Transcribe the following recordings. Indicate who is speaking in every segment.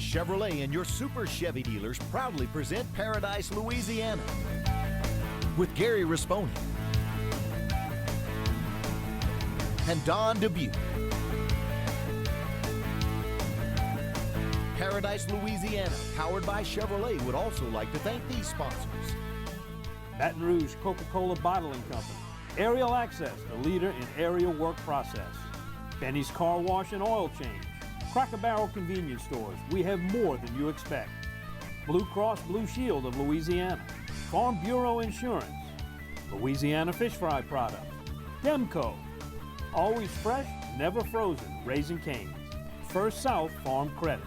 Speaker 1: Chevrolet and your Super Chevy dealers proudly present Paradise, Louisiana with Gary Risponi and Don Dubuque. Paradise, Louisiana, powered by Chevrolet, would also like to thank these sponsors.
Speaker 2: Baton Rouge Coca-Cola Bottling Company. Aerial Access, the leader in aerial work process. Benny's Car Wash and Oil Change. Cracker Barrel Convenience Stores. We have more than you expect. Blue Cross Blue Shield of Louisiana. Farm Bureau Insurance. Louisiana Fish Fry Products. Demco. Always fresh, never frozen, Raising Cane's. First South Farm Credit.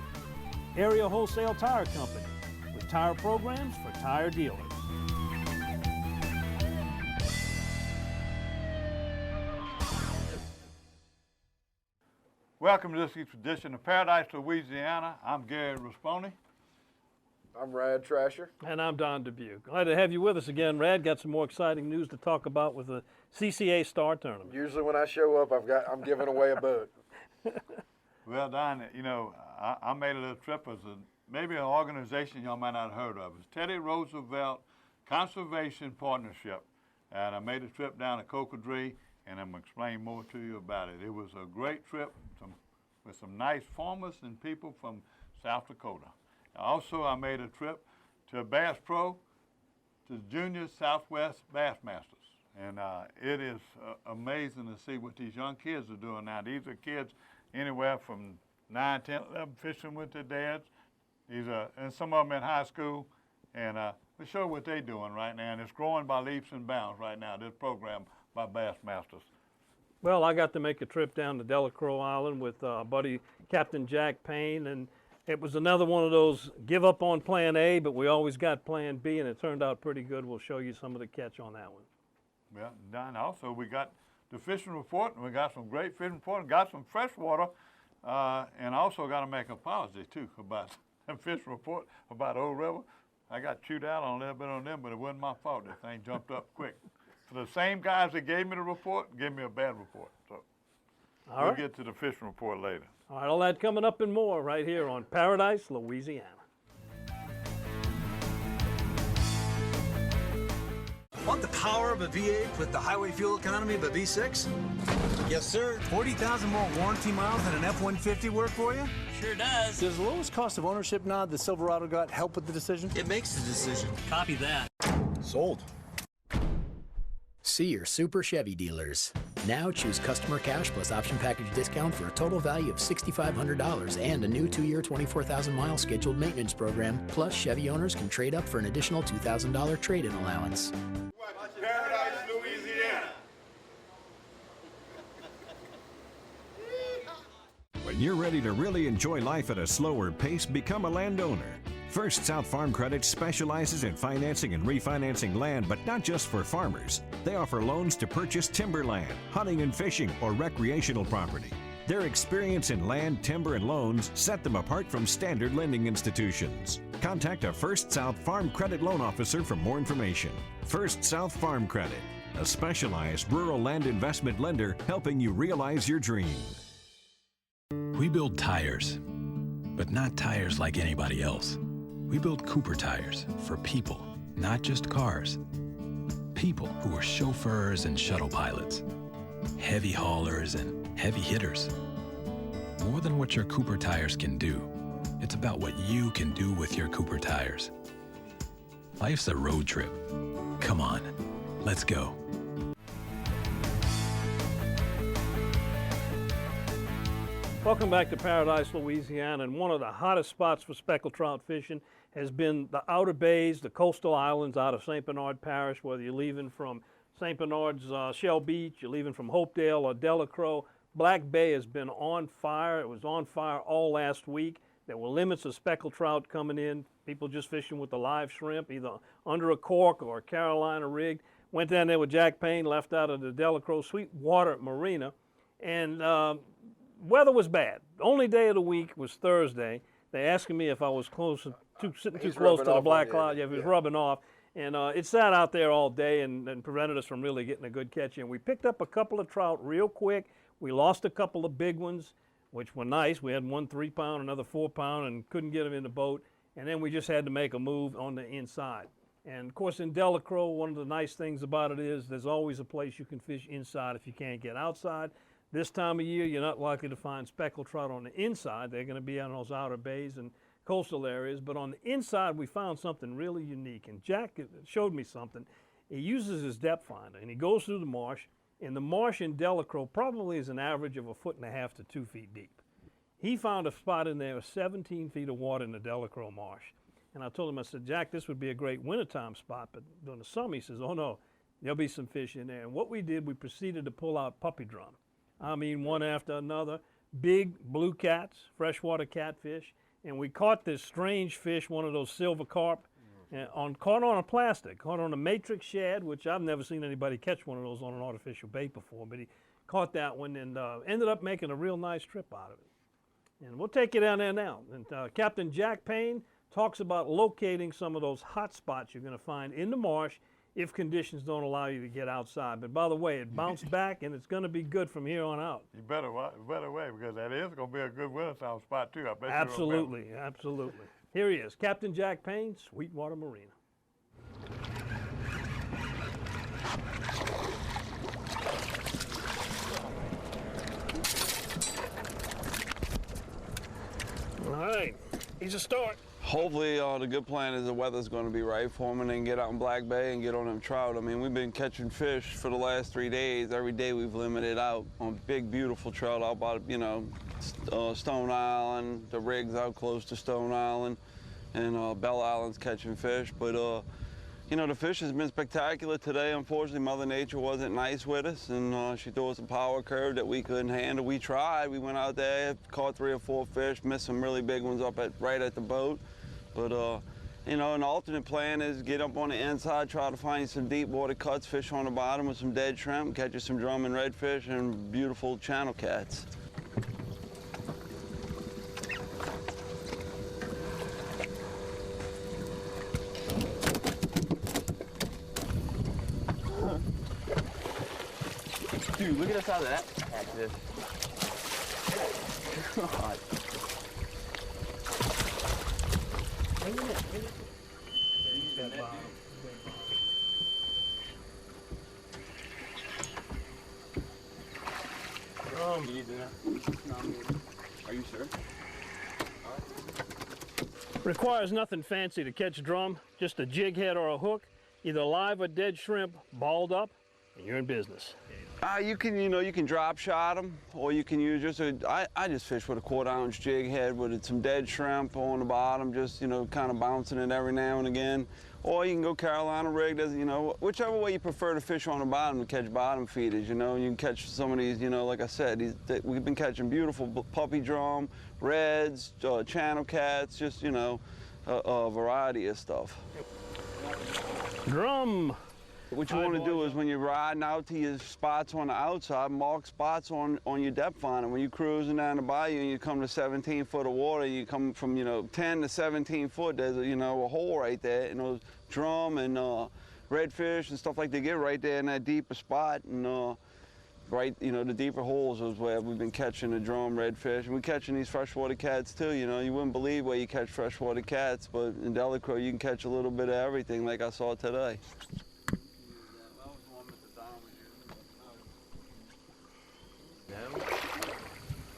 Speaker 2: Area Wholesale Tire Company, with tire programs for tire dealers.
Speaker 3: Welcome to this week's edition of Paradise, Louisiana. I'm Gary Risponi.
Speaker 4: I'm Rad Trasher.
Speaker 2: And I'm Don Dubuque. Glad to have you with us again, Rad. Got some more exciting news to talk about with the CCA Star Tournament.
Speaker 4: Usually when I show up, I'm giving away a boat.
Speaker 3: Well, Don, you know, I made a little trip as maybe an organization y'all might not have heard of. It's Teddy Roosevelt Conservation Partnership. And I made a trip down to Cocodrie, and I'm going to explain more to you about it. It was a great trip with some nice farmers and people from South Dakota. Also, I made a trip to Bass Pro, to Junior Southwest Bassmasters. And it is amazing to see what these young kids are doing now. These are kids anywhere from 9, 10, 11 fishing with their dads. And some of them in high school. And we show what they're doing right now. And it's growing by leaps and bounds right now, this program by Bassmasters.
Speaker 2: Well, I got to make a trip down to Delacroix Island with buddy Captain Jack Payne, and it was another one of those give up on plan A, but we always got plan B, and it turned out pretty good. We'll show you some of the catch on that one.
Speaker 3: Well, Don, also we got the fishing report, and we got some great fishing report, and got some fresh water, and also got to make an apology, too, about the fishing report, about Old River. I got chewed out on a little bit on them, but it wasn't my fault. The thing jumped up quick. So the same guys that gave me the report gave me a bad report. So we'll get to the fishing report later.
Speaker 2: All right, all that coming up and more right here on Paradise, Louisiana.
Speaker 5: Want the power of a V8 with the highway fuel economy of a V6? Yes, sir. 40,000 more warranty miles than an F-150 work for you?
Speaker 6: Sure does.
Speaker 7: Does the lowest cost of ownership nod the Silverado got help with the decision?
Speaker 5: It makes the decision.
Speaker 6: Copy that.
Speaker 7: Sold.
Speaker 8: See your Super Chevy dealers. Now choose customer cash plus option package discount for a total value of $6,500 and a new 2-year, 24,000-mile scheduled maintenance program. Plus, Chevy owners can trade up for an additional $2,000 trade-in allowance.
Speaker 3: Paradise, Louisiana.
Speaker 9: When you're ready to really enjoy life at a slower pace, become a landowner. First South Farm Credit specializes in financing and refinancing land, but not just for farmers. They offer loans to purchase timberland, hunting and fishing, or recreational property. Their experience in land, timber, and loans set them apart from standard lending institutions. Contact a First South Farm Credit loan officer for more information. First South Farm Credit, a specialized rural land investment lender helping you realize your dream.
Speaker 10: We build tires, but not tires like anybody else. We build Cooper tires for people, not just cars. People who are chauffeurs and shuttle pilots, heavy haulers and heavy hitters. More than what your Cooper tires can do, it's about what you can do with your Cooper tires. Life's a road trip. Come on, let's go.
Speaker 2: Welcome back to Paradise, Louisiana, and one of the hottest spots for speckled trout fishing has been the outer bays, the coastal islands out of St. Bernard Parish, whether you're leaving from St. Bernard's Shell Beach, you're leaving from Hopedale or Delacroix. Black Bay has been on fire. It was on fire all last week. There were limits of speckled trout coming in, people just fishing with the live shrimp, either under a cork or a Carolina rig. Went down there with Jack Payne, left out of the Delacroix Sweetwater Marina, and weather was bad. The only day of the week was Thursday. They asking me if I was sitting too close to the black cloud. Yeah, if it was rubbing off. And it sat out there all day and prevented us from really getting a good catch in. We picked up a couple of trout real quick. We lost a couple of big ones. which were nice. We had one 3-pound, another 4-pound, and couldn't get them in the boat. And then we just had to make a move on the inside. And of course, in Delacroix, one of the nice things about it is there's always a place you can fish inside if you can't get outside. This time of year, you're not likely to find speckled trout on the inside. They're going to be on those outer bays and coastal areas. But on the inside, we found something really unique. And Jack showed me something. He uses his depth finder, and he goes through the marsh. And the marsh in Delacroix probably is an average of 1.5 feet to 2 feet deep. He found a spot in there with 17 feet of water in the Delacroix marsh. And I told him, I said, Jack, this would be a great wintertime spot, but during the summer, he says, oh no, there'll be some fish in there. And what we did, we proceeded to pull out puppy drum. I mean, one after another, big blue cats, freshwater catfish. And we caught this strange fish, one of those silver carp, caught on a plastic, caught on a matrix shad, which I've never seen anybody catch one of those on an artificial bait before, but he caught that one and ended up making a real nice trip out of it. And we'll take you down there now. And Captain Jack Payne talks about locating some of those hot spots you're going to find in the marsh if conditions don't allow you to get outside. But by the way, it bounced back, and it's going to be good from here on out.
Speaker 3: You better wait, because that is going to be a good wintertime spot, too. I bet
Speaker 2: Absolutely, absolutely. Here he is, Captain Jack Payne, Sweetwater Marina. All right, he's a start.
Speaker 6: Hopefully, the good plan is the weather's going to be right for them and then get out in Black Bay and get on them trout. I mean, we've been catching fish for the last 3 days. Every day we've limited out on big, beautiful trout out by, you know, Stone Island, the rigs out close to Stone Island, and Bell Island's catching fish. But, you know, the fish has been spectacular today. Unfortunately, Mother Nature wasn't nice with us, and she threw us a power curve that we couldn't handle. We tried. We went out there, caught 3 or 4 fish, missed some really big ones up right at the boat. But, you know, an alternate plan is get up on the inside, try to find some deep water cuts, fish on the bottom with some dead shrimp, catch you some drum and redfish and beautiful channel cats. Dude, look at the size of that catfish. God. Are you sure?
Speaker 2: Requires nothing fancy to catch drum, just a jig head or a hook, either live or dead shrimp, balled up, and you're in business.
Speaker 6: You can drop shot them, or you can use just I just fish with a 1/4-ounce jig head with some dead shrimp on the bottom, just, you know, kind of bouncing it every now and again. Or you can go Carolina rigged, as you know, whichever way you prefer to fish on the bottom to catch bottom feeders, you know. You can catch some of these, you know, like I said, we've been catching beautiful puppy drum, reds, channel cats, just, you know, a variety of stuff.
Speaker 2: Drum.
Speaker 6: What you want to do is when you're riding out to your spots on the outside, mark spots on your depth finder. When you're cruising down the bayou and you come to 17 foot of water, you come from, you know, 10 to 17 foot, there's a, you know, a hole right there, and those drum and redfish and stuff like they get right there in that deeper spot. And right, you know, the deeper holes is where we've been catching the drum, redfish, and we're catching these freshwater cats too. You know, you wouldn't believe where you catch freshwater cats, but in Delacroix you can catch a little bit of everything like I saw today.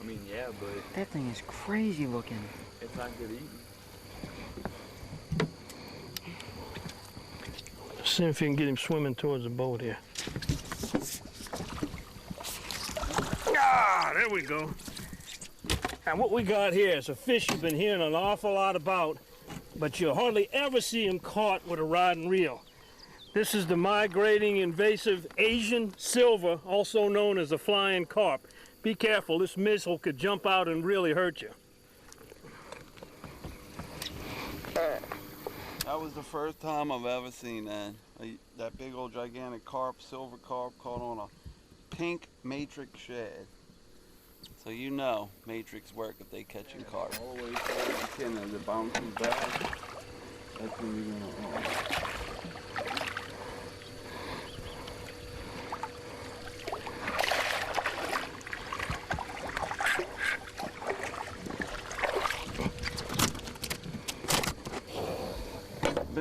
Speaker 11: I mean, yeah, but
Speaker 12: that thing is crazy looking.
Speaker 11: It's not good eating.
Speaker 2: See if you can get him swimming towards the boat here. Ah, there we go. And what we got here is a fish you've been hearing an awful lot about, but you'll hardly ever see him caught with a rod and reel. This is the migrating invasive Asian silver, also known as a flying carp. Be careful, this missile could jump out and really hurt you.
Speaker 6: That was the first time I've ever seen that. That big old gigantic carp, silver carp, caught on a pink matrix shad. So you know matrix work if they catching carp. All the way to the as it bounces back. That's when you're gonna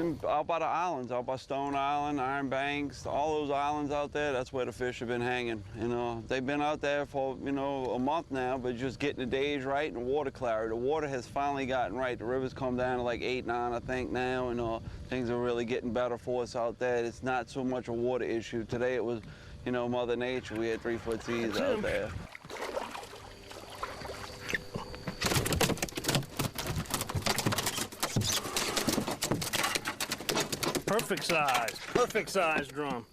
Speaker 6: been out by the islands, out by Stone Island, Iron Banks, all those islands out there, that's where the fish have been hanging. You know, they've been out there for, you know, a month now, but just getting the days right and water clarity. The water has finally gotten right. The river's come down to like 8, 9, I think now, and things are really getting better for us out there. It's not so much a water issue. Today it was, you know, Mother Nature. We had 3-foot seas out there.
Speaker 2: Perfect size drum.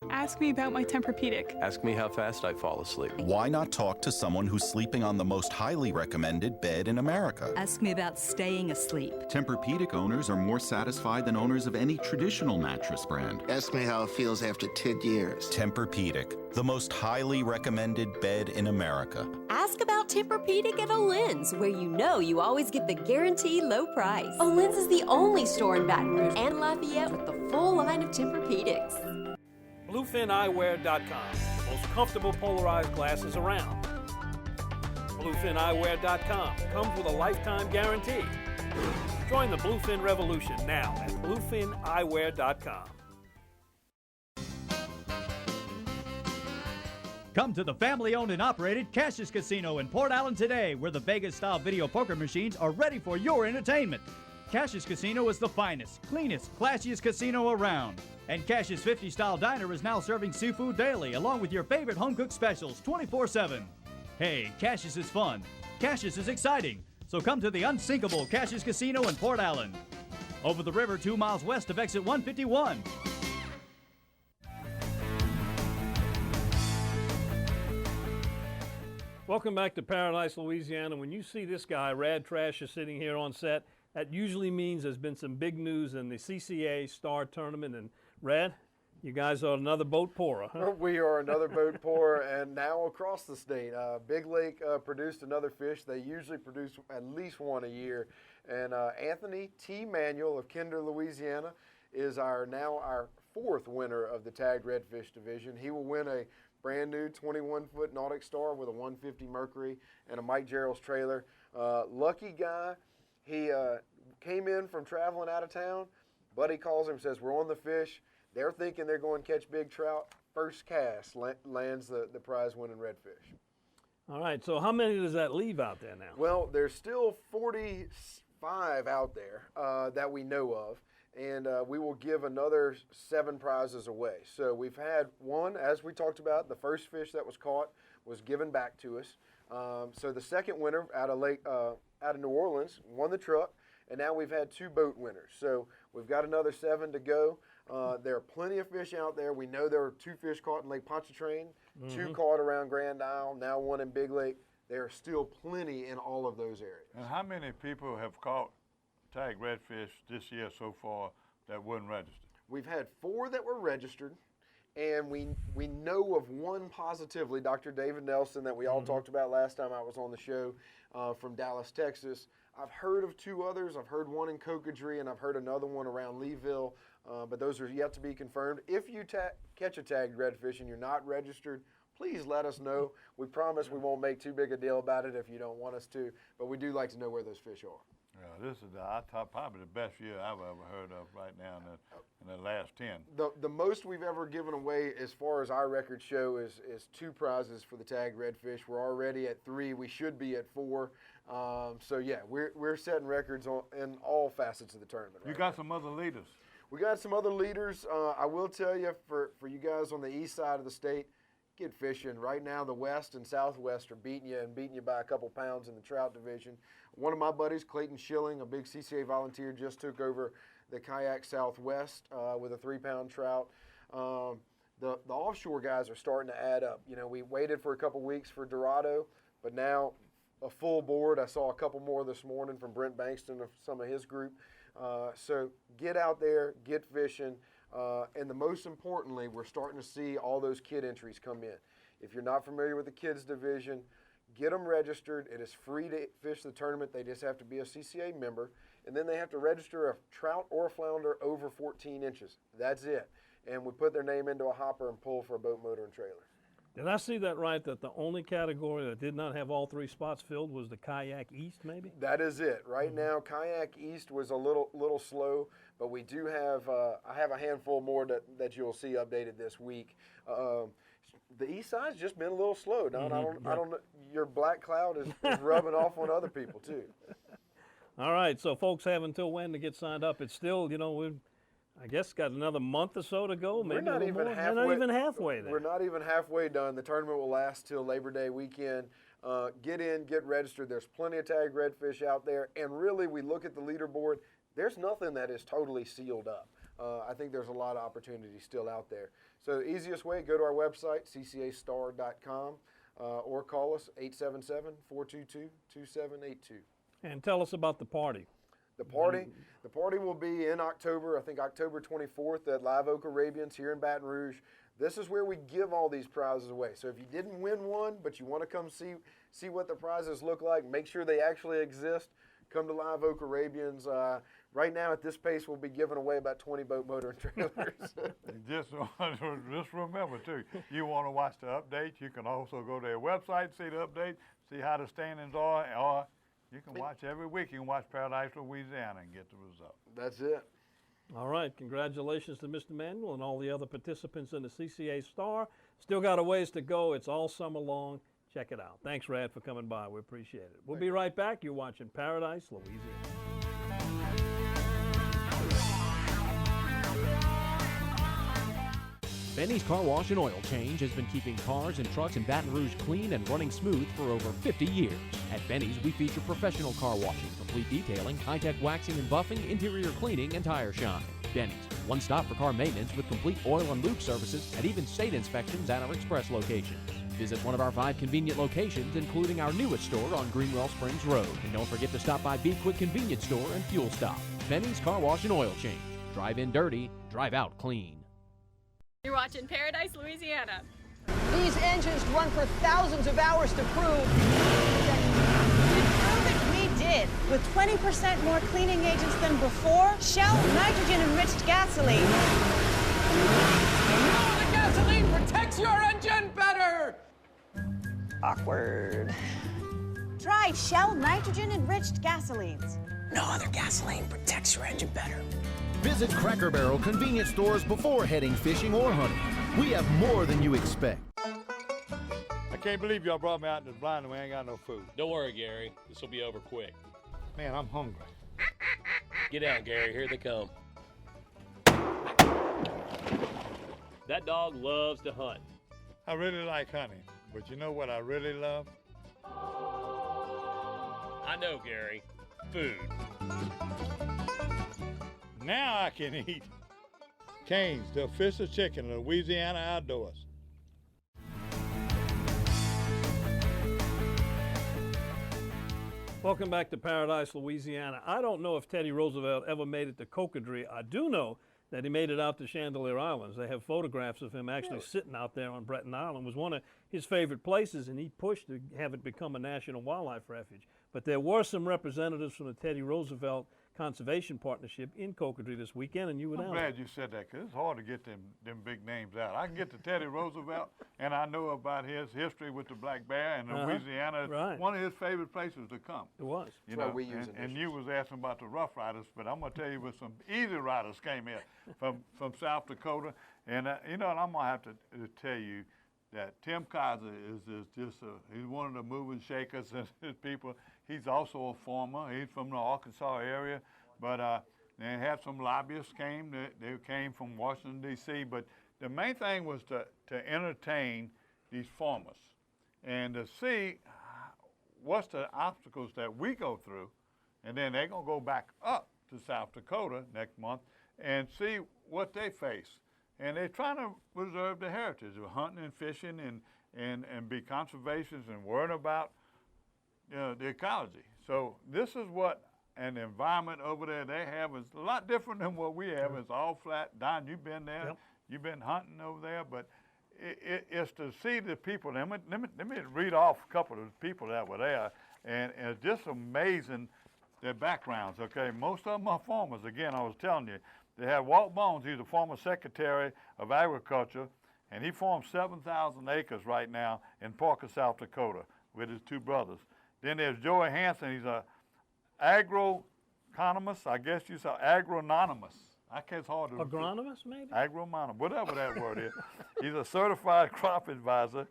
Speaker 12: Ask me about my Tempur-Pedic.
Speaker 13: Ask me how fast I fall asleep.
Speaker 14: Why not talk to someone who's sleeping on the most highly recommended bed in America?
Speaker 15: Ask me about staying asleep.
Speaker 14: Tempur-Pedic owners are more satisfied than owners of any traditional mattress brand.
Speaker 16: Ask me how it feels after 10 years.
Speaker 14: Tempur-Pedic, the most highly recommended bed in America.
Speaker 17: Ask about Tempur-Pedic at Olin's, where you know you always get the guaranteed low price. Olin's is the only store in Baton Rouge and Lafayette with the full line of Tempur-Pedics.
Speaker 2: BluefinEyewear.com, most comfortable polarized glasses around. BluefinEyewear.com comes with a lifetime guarantee. Join the Bluefin revolution now at BluefinEyewear.com.
Speaker 18: Come to the family-owned and operated Cassius Casino in Port Allen today, where the Vegas-style video poker machines are ready for your entertainment. Cassius Casino is the finest, cleanest, classiest casino around. And Cassius 50-style diner is now serving seafood daily, along with your favorite home-cooked specials 24/7. Hey, Cassius is fun. Cassius is exciting. So come to the unsinkable Cassius Casino in Port Allen. Over the river 2 miles west of exit 151.
Speaker 2: Welcome back to Paradise, Louisiana. When you see this guy, Rad Trasher, sitting here on set, that usually means there's been some big news in the CCA Star Tournament. And Rad, you guys are another boat pourer, huh?
Speaker 4: We are another boat pourer, and now across the state. Big Lake produced another fish. They usually produce at least one a year. And Anthony T. Manuel of Kinder, Louisiana, is now our 4th winner of the tagged redfish division. He will win a brand new 21-foot Nautic Star with a 150 Mercury and a Mike Gerald's trailer. Lucky guy. He came in from traveling out of town. Buddy calls him, says, we're on the fish. They're thinking they're going to catch big trout. First cast lands the prize-winning redfish.
Speaker 2: All right, so how many does that leave out there now?
Speaker 4: Well, there's still 45 out there that we know of, and we will give another 7 prizes away. So we've had one, as we talked about, the first fish that was caught was given back to us. So the second winner out of New Orleans won the truck, and now we've had 2 boat winners. So we've got another 7 to go. There are plenty of fish out there. We know there were 2 fish caught in Lake Pontchartrain, 2 caught around Grand Isle, now 1 in Big Lake. There are still plenty in all of those areas.
Speaker 3: And how many people have caught tagged redfish this year so far that weren't registered?
Speaker 4: We've had 4 that were registered, and we know of 1 positively, Dr. David Nelson, that we all talked about last time I was on the show, from Dallas, Texas. I've heard of 2 others. I've heard 1 in Cocodrie, and I've heard another one around Leeville, but those are yet to be confirmed. If you catch a tagged redfish and you're not registered, please let us know. We promise we won't make too big a deal about it if you don't want us to, but we do like to know where those fish are.
Speaker 3: Yeah, this is probably the best year I've ever heard of right now in the last 10.
Speaker 4: The most we've ever given away as far as our records show is 2 prizes for the tagged redfish. We're already at 3. We should be at 4. So yeah, we're setting records in all facets of the tournament.
Speaker 3: You got some other leaders.
Speaker 4: We got some other leaders. I will tell you, for you guys on the east side of the state, get fishing. Right now, the west and southwest are beating you by a couple pounds in the trout division. One of my buddies, Clayton Schilling, a big CCA volunteer, just took over the Kayak Southwest with a 3-pound trout. The offshore guys are starting to add up. You know, we waited for a couple weeks for Dorado, but now a full board. I saw a couple more this morning from Brent Bankston of some of his group. So get out there, get fishing, and the most importantly, we're starting to see all those kid entries come in. If you're not familiar with the kids division, get them registered. It is free to fish the tournament. They just have to be a CCA member, and then they have to register a trout or a flounder over 14 inches. That's it. And we put their name into a hopper and pull for a boat, motor, and trailer.
Speaker 2: Did I see that right, that the only category that did not have all 3 spots filled was the Kayak East, maybe?
Speaker 4: That is it. Right now, Kayak East was a little slow, but we do have, I have a handful more that you'll see updated this week. The East Side's just been a little slow, Don. I don't know. Your black cloud is rubbing off on other people, too.
Speaker 2: All right, so folks have until when to get signed up? It's still, we've, I guess, got another month or so to go, maybe
Speaker 4: We're not even halfway.
Speaker 2: We're not even halfway there.
Speaker 4: We're not even halfway done. The tournament will last till Labor Day weekend. Get in, get registered. There's plenty of tag redfish out there, and really, we look at the leaderboard. There's nothing that is totally sealed up. I think there's a lot of opportunity still out there. So the easiest way, go to our website, ccastar.com, or call us 877-422-2782.
Speaker 2: And tell us about the party.
Speaker 4: The party will be in October, I think October 24th at Live Oak Arabians here in Baton Rouge. This is where we give all these prizes away. So if you didn't win one, but you want to come see what the prizes look like, make sure they actually exist, come to Live Oak Arabians. Right now at this pace, we'll be giving away about 20 boat motor and trailers.
Speaker 3: Just remember, too, you want to watch the updates, you can also go to their website, see the update, see how the standings are, or you can watch every week. You can watch Paradise Louisiana and get the result.
Speaker 4: That's it.
Speaker 2: All right, congratulations to Mr. Manuel and all the other participants in the CCA Star. Still got a ways to go. It's all summer long. Check it out. Thanks, Rad, for coming by. We appreciate it. We'll be right back. You're watching Paradise Louisiana.
Speaker 19: Benny's Car Wash and Oil Change has been keeping cars and trucks in Baton Rouge clean and running smooth for over 50 years. At Benny's, we feature professional car washing, complete detailing, high-tech waxing and buffing, interior cleaning, and tire shine. Benny's, one stop for car maintenance with complete oil and lube services and even state inspections at our express locations. Visit one of our 5 convenient locations, including our newest store on Greenwell Springs Road. And don't forget to stop by Be Quick Convenience Store and Fuel Stop. Benny's Car Wash and Oil Change. Drive in dirty, drive out clean.
Speaker 20: You're watching Paradise Louisiana.
Speaker 21: These engines run for thousands of hours to prove we did. With 20% more cleaning agents than before, Shell nitrogen-enriched gasoline.
Speaker 22: No, the gasoline protects your engine better!
Speaker 21: Awkward. Try Shell nitrogen-enriched gasolines.
Speaker 23: No other gasoline protects your engine better.
Speaker 1: Visit Cracker Barrel convenience stores before heading fishing or hunting. We have more than you expect.
Speaker 3: I can't believe y'all brought me out in this blind and we ain't got no food.
Speaker 24: Don't worry, Gary. This will be over quick.
Speaker 3: Man, I'm hungry.
Speaker 24: Get out, Gary. Here they come. That dog loves to hunt.
Speaker 3: I really like hunting, but you know what I really love?
Speaker 24: I know, Gary. Food.
Speaker 3: Now I can eat. Cane's, the official chicken of Louisiana Outdoors.
Speaker 2: Welcome back to Paradise, Louisiana. I don't know if Teddy Roosevelt ever made it to Cocodrie. I do know that he made it out to Chandelier Islands. They have photographs of him actually sitting out there on Breton Island. It was one of his favorite places, and he pushed to have it become a national wildlife refuge. But there were some representatives from the Teddy Roosevelt Conservation Partnership in Cocodrie this weekend, and you were down there.
Speaker 3: I'm glad you said that, because it's hard to get them big names out. I can get to Teddy Roosevelt, and I know about his history with the black bear, and Louisiana is one of his favorite places to come.
Speaker 2: It was.
Speaker 3: You know, and you was asking about the Rough Riders, but I'm going to tell you with some Easy Riders came here from South Dakota, and you know, and I'm going to have to tell you that Tim Kaiser is just he's one of the moving shakers and his people. He's also a farmer. He's from the Arkansas area, but they had some lobbyists came. They came from Washington, D.C., but the main thing was to entertain these farmers and to see what's the obstacles that we go through, and then they're going to go back up to South Dakota next month and see what they face. And they're trying to preserve the heritage of hunting and fishing and be conservationists and worrying about the ecology. So this is what an environment over there they have is a lot different than what we have. It's all flat. Don, you've been there. Yep. You've been hunting over there, but it's to see the people. Let me read off a couple of the people that were there, and it's just amazing their backgrounds. Okay, most of them are farmers. Again, I was telling you, they had Walt Bones. He's the former Secretary of Agriculture, And he farms 7,000 acres right now in Parker, South Dakota with his two brothers. Then there's Joey Hansen. He's a agronomist, I guess you say agronymous. I can't, it's hard to
Speaker 2: Agronomist, maybe?
Speaker 3: Agronomist, whatever that word is. He's a certified crop advisor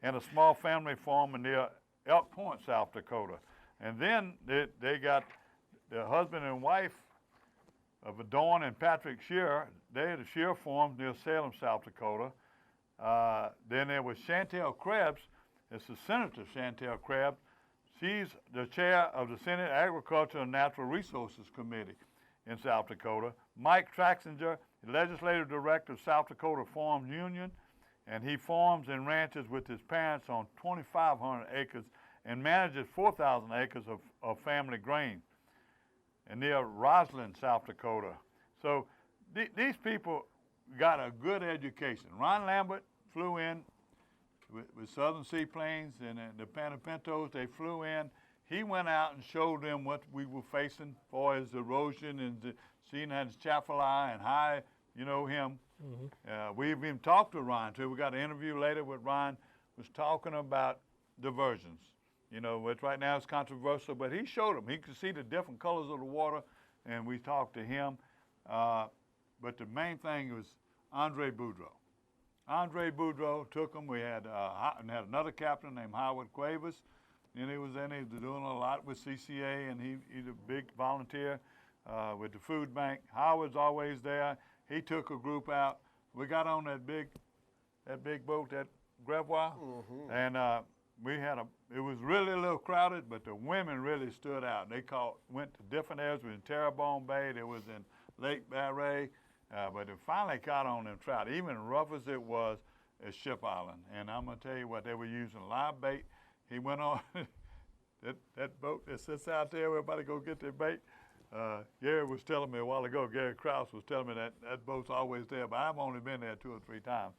Speaker 3: and a small family farm near Elk Point, South Dakota. And then they got the husband and wife of Dawn and Patrick Shearer. They had a Shearer farm near Salem, South Dakota. Then there was Chantel Krebs. It's the Senator Chantel Krebs. She's the chair of the Senate Agriculture and Natural Resources Committee in South Dakota. Mike Traxinger, the legislative director of South Dakota Farms Union, and he farms and ranches with his parents on 2,500 acres and manages 4,000 acres of family grain. And near Roslyn, South Dakota. So these people got a good education. Ron Lambert flew in with Southern Seaplanes and the Panapintos. They flew in. He went out and showed them what we were facing for his erosion and seeing his chaffalai and how, you know, him. Mm-hmm. We've even talked to Ron too. We got an interview later with Ron, was talking about diversions. You know, which right now is controversial, but he showed them. He could see the different colors of the water, and we talked to him. But the main thing was Andre Boudreau. Andre Boudreau took them. We had another captain named Howard Cuevas, and he was doing a lot with CCA, and he's a big volunteer with the food bank. Howard's always there. He took a group out. We got on that big boat, that Grevois, and it was really a little crowded, but the women really stood out. They went to different areas. We were in Terrebonne Bay. They was in Lake Barre, but they finally caught on them trout, even rough as it was at Ship Island. And I'm gonna tell you what, they were using live bait. He went on that boat that sits out there. Everybody go get their bait. Gary was telling me a while ago. Gary Krause was telling me that boat's always there, but I've only been there 2 or 3 times,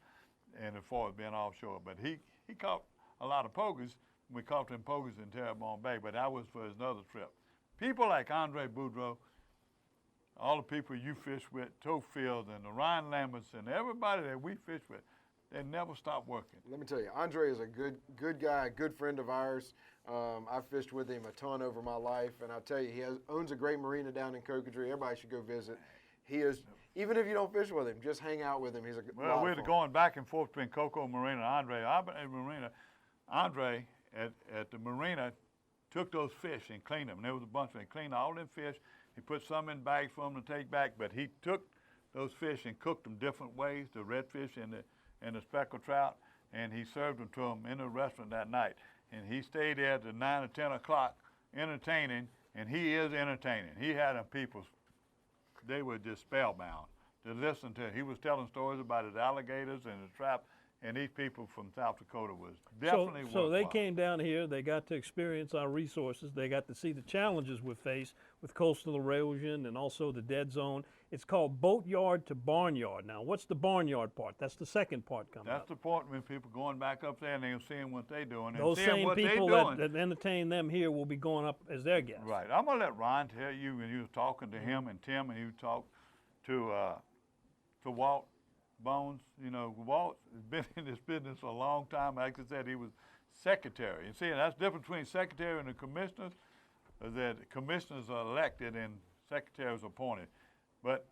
Speaker 3: and as far as being offshore. But he caught a lot of pogies. We caught them pogies in Terrebonne Bay, but that was for his other trip. People like Andre Boudreau, all the people you fish with, Toefield and the Ryan Lamberts and everybody that we fish with, they never stop working.
Speaker 4: Let me tell you, Andre is a good guy, a good friend of ours. I fished with him a ton over my life, and I'll tell you, he owns a great marina down in Cocodrie. Everybody should go visit. He is, even if you don't fish with him, just hang out with him. He's
Speaker 3: well, we're going back and forth between Coco Marina and Andre. Andre at the marina took those fish and cleaned them. And there was a bunch of them. He cleaned all them fish. He put some in bags for them to take back, but he took those fish and cooked them different ways, the redfish and the speckled trout, and he served them to them in the restaurant that night. And he stayed there till 9 or 10 o'clock entertaining, and he is entertaining. He had them people, they were just spellbound to listen to. He was telling stories about his alligators and the trap, and these people from South Dakota was definitely
Speaker 2: So they came down here, they got to experience our resources, they got to see the challenges we face with coastal erosion and also the dead zone. It's called boatyard to barnyard. Now, what's the barnyard part? That's the second part coming up.
Speaker 3: That's the part when people going back up there and they're seeing what they're doing. And
Speaker 2: those
Speaker 3: seeing
Speaker 2: same
Speaker 3: what
Speaker 2: people
Speaker 3: they're
Speaker 2: that entertain them here will be going up as their guests.
Speaker 3: Right. I'm going to let Ron tell you when you was talking to him and Tim, and you talked to Walt Bones. You know, Walt has been in this business for a long time. Like I said, he was secretary. You see, and that's the difference between secretary and the commissioners, is that the commissioners are elected and secretaries appointed. But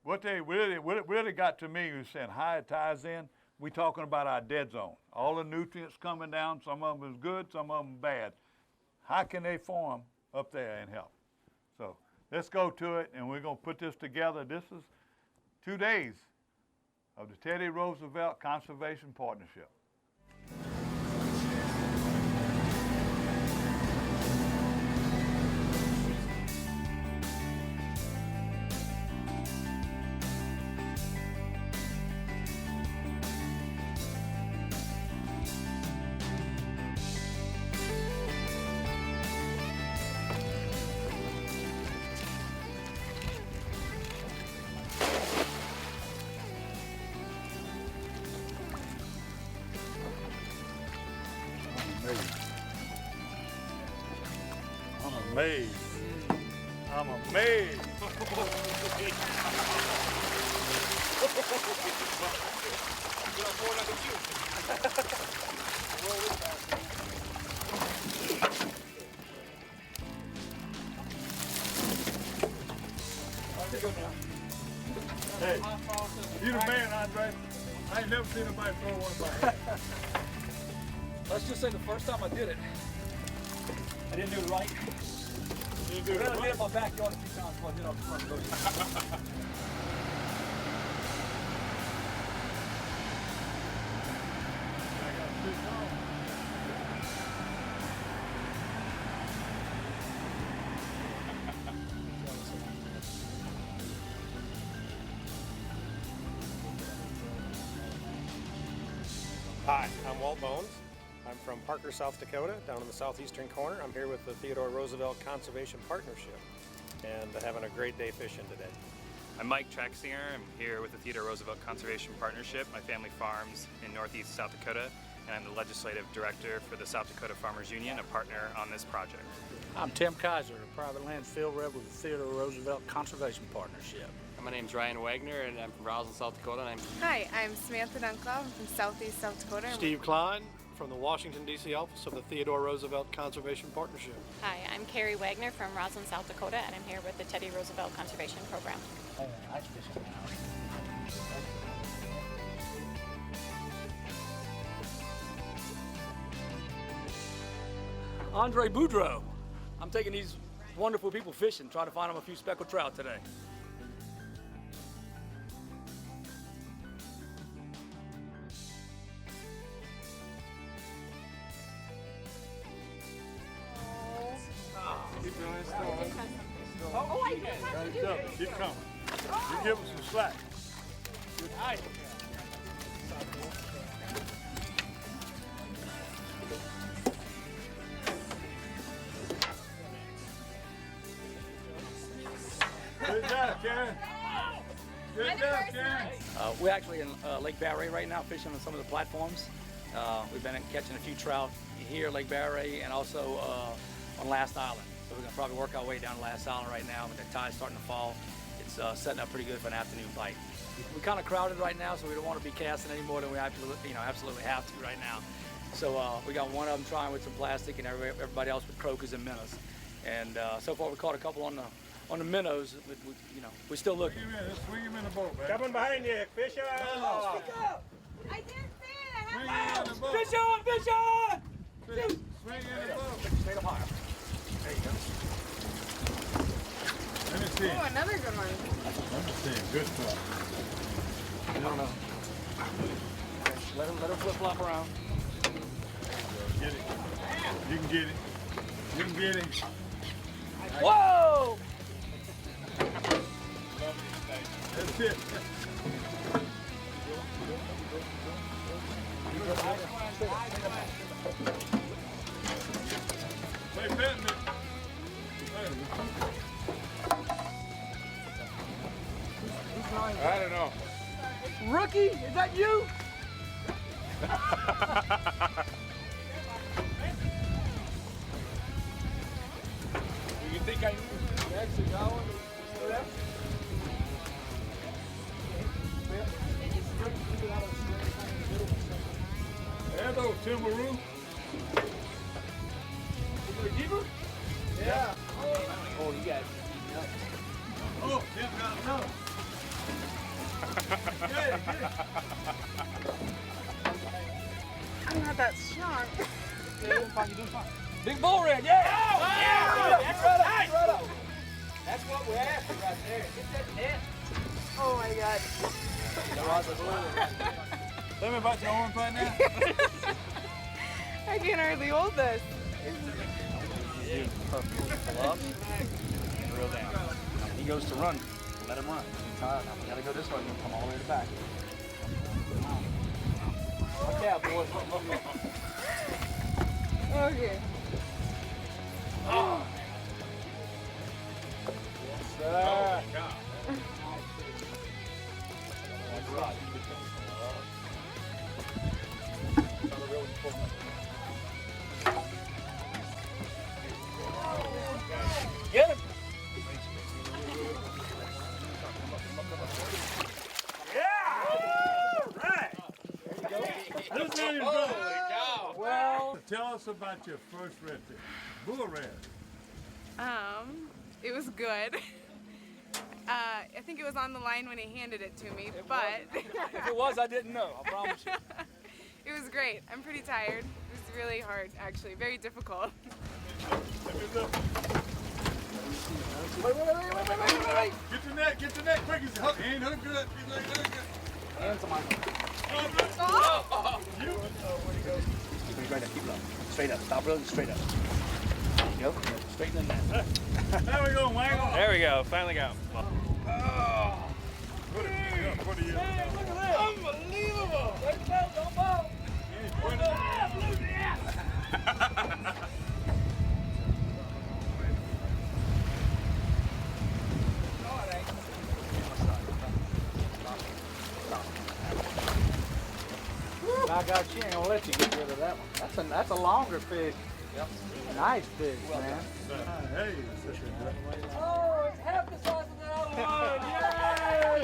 Speaker 3: what they really got to me was saying how it ties in. We talking about our dead zone. All the nutrients coming down, some of them is good, some of them bad. How can they form up there and help? So let's go to it, and we're going to put this together. This is 2 days of the Teddy Roosevelt Conservation Partnership. I'm amazed. I'm amazed.
Speaker 5: more like a juice. Roll this back.
Speaker 3: Hey, you the man, Andre. I ain't never seen nobody throw one by hand.
Speaker 5: Let's just say the first time I did it, I didn't do it right.
Speaker 3: You didn't do it
Speaker 5: I did
Speaker 3: right?
Speaker 5: it in my backyard a few times before I did it off the front door.
Speaker 7: Hi, I'm Walt Bones. I'm from Parker, South Dakota, down in the southeastern corner. I'm here with the Theodore Roosevelt Conservation Partnership and having a great day fishing today.
Speaker 8: I'm Mike Traxinger. I'm here with the Theodore Roosevelt Conservation Partnership. My family farms in northeast South Dakota, and I'm the legislative director for the South Dakota Farmers Union, a partner on this project.
Speaker 9: I'm Tim Kaiser, a private land field rep with the Theodore Roosevelt Conservation Partnership.
Speaker 25: My name's Ryan Wagner, and I'm from Roslyn, South Dakota. And
Speaker 26: Hi, I'm Samantha Dunklow. I'm from southeast South Dakota.
Speaker 27: Steve Klein from the Washington, D.C. office of the Theodore Roosevelt Conservation Partnership.
Speaker 20: Hi, I'm Carrie Wagner from Roslyn, South Dakota, and I'm here with the Teddy Roosevelt Conservation Program.
Speaker 5: Andre Boudreau. I'm taking these wonderful people fishing, trying to find them a few speckled trout today.
Speaker 3: Keep your hands still.
Speaker 20: Oh, I didn't have to do it.
Speaker 3: Keep coming. You give us some slack.
Speaker 5: Nice.
Speaker 3: Good job, Karen. Good job, Karen.
Speaker 5: We're actually in Lake Barre right now, fishing on some of the platforms. We've been catching a few trout here, Lake Barre, and also on Last Island. So we're gonna probably work our way down to Last Island right now. With the tide's starting to fall, it's setting up pretty good for an afternoon bite. We're kind of crowded right now, so we don't want to be casting any more than we absolutely have to right now. So we got one of them trying with some plastic, and everybody else with croakers and minnows. And so far we caught a couple on the minnows. We're still looking.
Speaker 3: Swing him in the boat, man.
Speaker 5: Coming behind you, fish on!
Speaker 26: I didn't say it. I have
Speaker 3: Swing in the boat.
Speaker 5: Fish on! Fish on!
Speaker 3: Swing in the boat.
Speaker 5: Stay up higher. There you go.
Speaker 3: Let me see.
Speaker 26: Oh, another good one.
Speaker 3: Let me see. Good stuff.
Speaker 5: I don't know. Let him flip-flop around.
Speaker 3: Get it. You can get it. You can get it.
Speaker 5: Whoa!
Speaker 3: That's it. Hey, Benton. I don't know.
Speaker 5: Rookie, is that you? You think I actually got one?
Speaker 3: Hello, Timberoo.
Speaker 5: Yeah. Oh, you got it.
Speaker 3: Oh, Tim got another. Get it, get it.
Speaker 26: I'm not that strong.
Speaker 5: You're doing fine. Big bull red, yeah!
Speaker 26: Oh,
Speaker 5: yeah! That's right. That's what we're after right there. Get that net.
Speaker 26: Oh my God.
Speaker 3: Tell me about your own right now.
Speaker 26: I can hardly hold this.
Speaker 5: Perfect. Pull up. Drill down. He goes to run. Let him run. We gotta go this way. We'll come all the way to the back. Watch out, boys.
Speaker 26: Okay.
Speaker 5: Oh.
Speaker 3: Yes, sir.
Speaker 5: That's right. Get him! Yeah! Right! There you go.
Speaker 3: tell us about your first redfish, bull red.
Speaker 26: It was good. I think it was on the line when he handed it to me, but
Speaker 5: If it was, I didn't know, I promise you.
Speaker 26: it was great. I'm pretty tired. It was really hard, actually, very difficult.
Speaker 5: Wait.
Speaker 3: Get the net, quick. He's hooked. He ain't hooked good. He's not hooked good.
Speaker 5: Hands on my
Speaker 3: You.
Speaker 5: Where'd he go? Keep it right up, keep it up. Straight up, stop rolling, straight up. There you go, straighten in that.
Speaker 3: There we go, Wang.
Speaker 24: There we go, finally got him.
Speaker 3: Put it up.
Speaker 5: Hey, look at this. Unbelievable. There you go, don't fall.
Speaker 9: By God, she ain't gonna let you get rid of that one. That's a longer fish.
Speaker 5: Yep.
Speaker 9: Nice fish, man.
Speaker 3: Hey.
Speaker 5: Oh, it's half the size of the other one. Yay!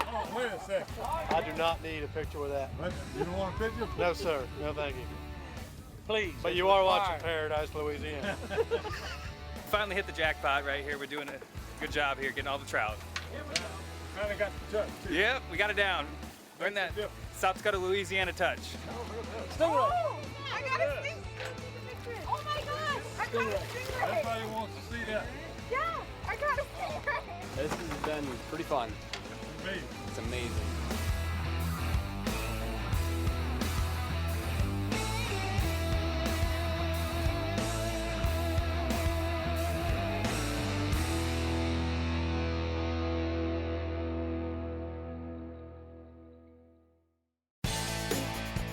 Speaker 3: Oh, wait a second.
Speaker 27: I do not need a picture with that.
Speaker 3: What? You don't want a picture?
Speaker 27: No, sir. No, thank you.
Speaker 9: Please.
Speaker 27: But you are watching Paradise, Louisiana.
Speaker 8: Finally hit the jackpot right here. We're doing a good job here getting all the trout.
Speaker 3: Kind of got the touch, too.
Speaker 8: Yep, we got it down. Learn that South Dakota, Louisiana touch.
Speaker 26: Oh, I got a stingray. Oh my gosh, I got a stingray.
Speaker 3: Everybody wants to see that.
Speaker 26: Yeah, I got a stingray.
Speaker 25: This has been pretty fun.
Speaker 3: Amazing.
Speaker 25: It's amazing.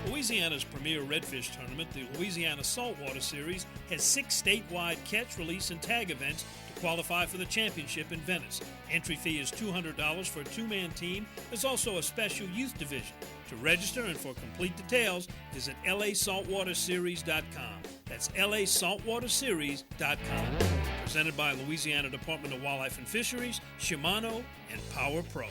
Speaker 2: Louisiana's premier redfish tournament, the Louisiana Saltwater Series, has 6 statewide catch, release, and tag events to qualify for the championship in Venice. Entry fee is $200 for a 2-man team. There's also a special youth division. To register and for complete details, visit lasaltwaterseries.com. That's lasaltwaterseries.com. Presented by Louisiana Department of Wildlife and Fisheries, Shimano, and Power Pro.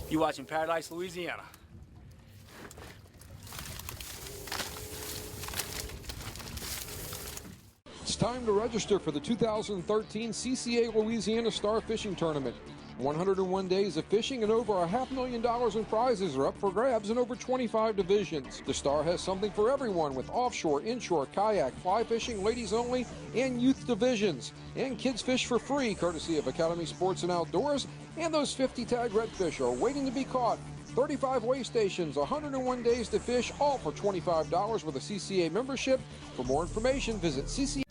Speaker 5: You watching Paradise, Louisiana.
Speaker 6: It's time to register for the 2013 CCA Louisiana Star Fishing Tournament. 101 days of fishing and over $500,000 in prizes are up for grabs in over 25 divisions. The Star has something for everyone with offshore, inshore, kayak, fly fishing, ladies only, and youth divisions. And kids fish for free, courtesy of Academy Sports and Outdoors, and those 50 tag redfish are waiting to be caught. 35 weigh stations, 101 days to fish, all for $25 with a CCA membership. For more information, visit CCA.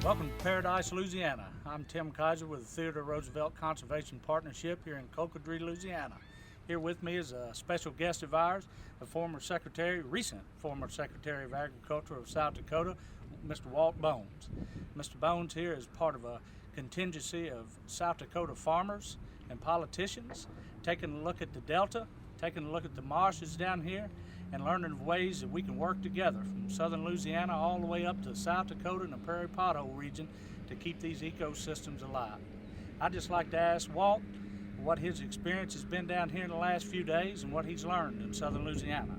Speaker 9: Welcome to Paradise, Louisiana. I'm Tim Kaiser with the Theodore Roosevelt Conservation Partnership here in Cocodrie, Louisiana. Here with me is a special guest of ours, the recent former Secretary of Agriculture of South Dakota, Mr. Walt Bones. Mr. Bones here is part of a contingency of South Dakota farmers and politicians, taking a look at the Delta, taking a look at the marshes down here, and learning of ways that we can work together from southern Louisiana all the way up to South Dakota and the Prairie Pothole region to keep these ecosystems alive. I'd just like to ask Walt what his experience has been down here in the last few days and what he's learned in southern Louisiana.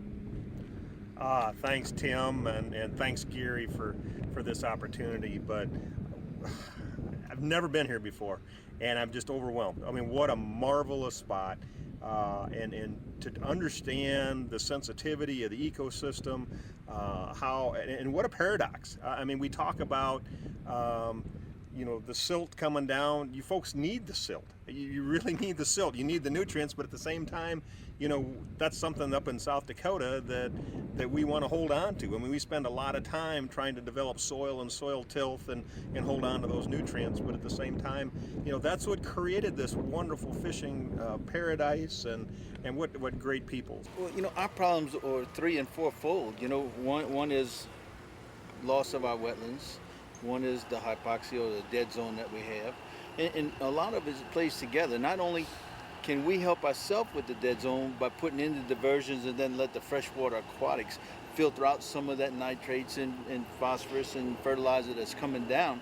Speaker 7: Thanks, Tim, and thanks, Gary, for this opportunity. But I've never been here before, and I'm just overwhelmed. I mean, what a marvelous spot. And to understand the sensitivity of the ecosystem, and what a paradox. I mean, we talk about, the silt coming down. You folks need the silt. You really need the silt. You need the nutrients, but at the same time, that's something up in South Dakota that we want to hold on to. I mean, we spend a lot of time trying to develop soil and soil tilth and hold on to those nutrients, but at the same time, that's what created this wonderful fishing paradise and what great people.
Speaker 10: Well, our problems are 3- and 4-fold. One is loss of our wetlands. One is the hypoxia or the dead zone that we have. And a lot of it plays together. Not only can we help ourselves with the dead zone by putting in the diversions and then let the freshwater aquatics filter out some of that nitrates and phosphorus and fertilizer that's coming down,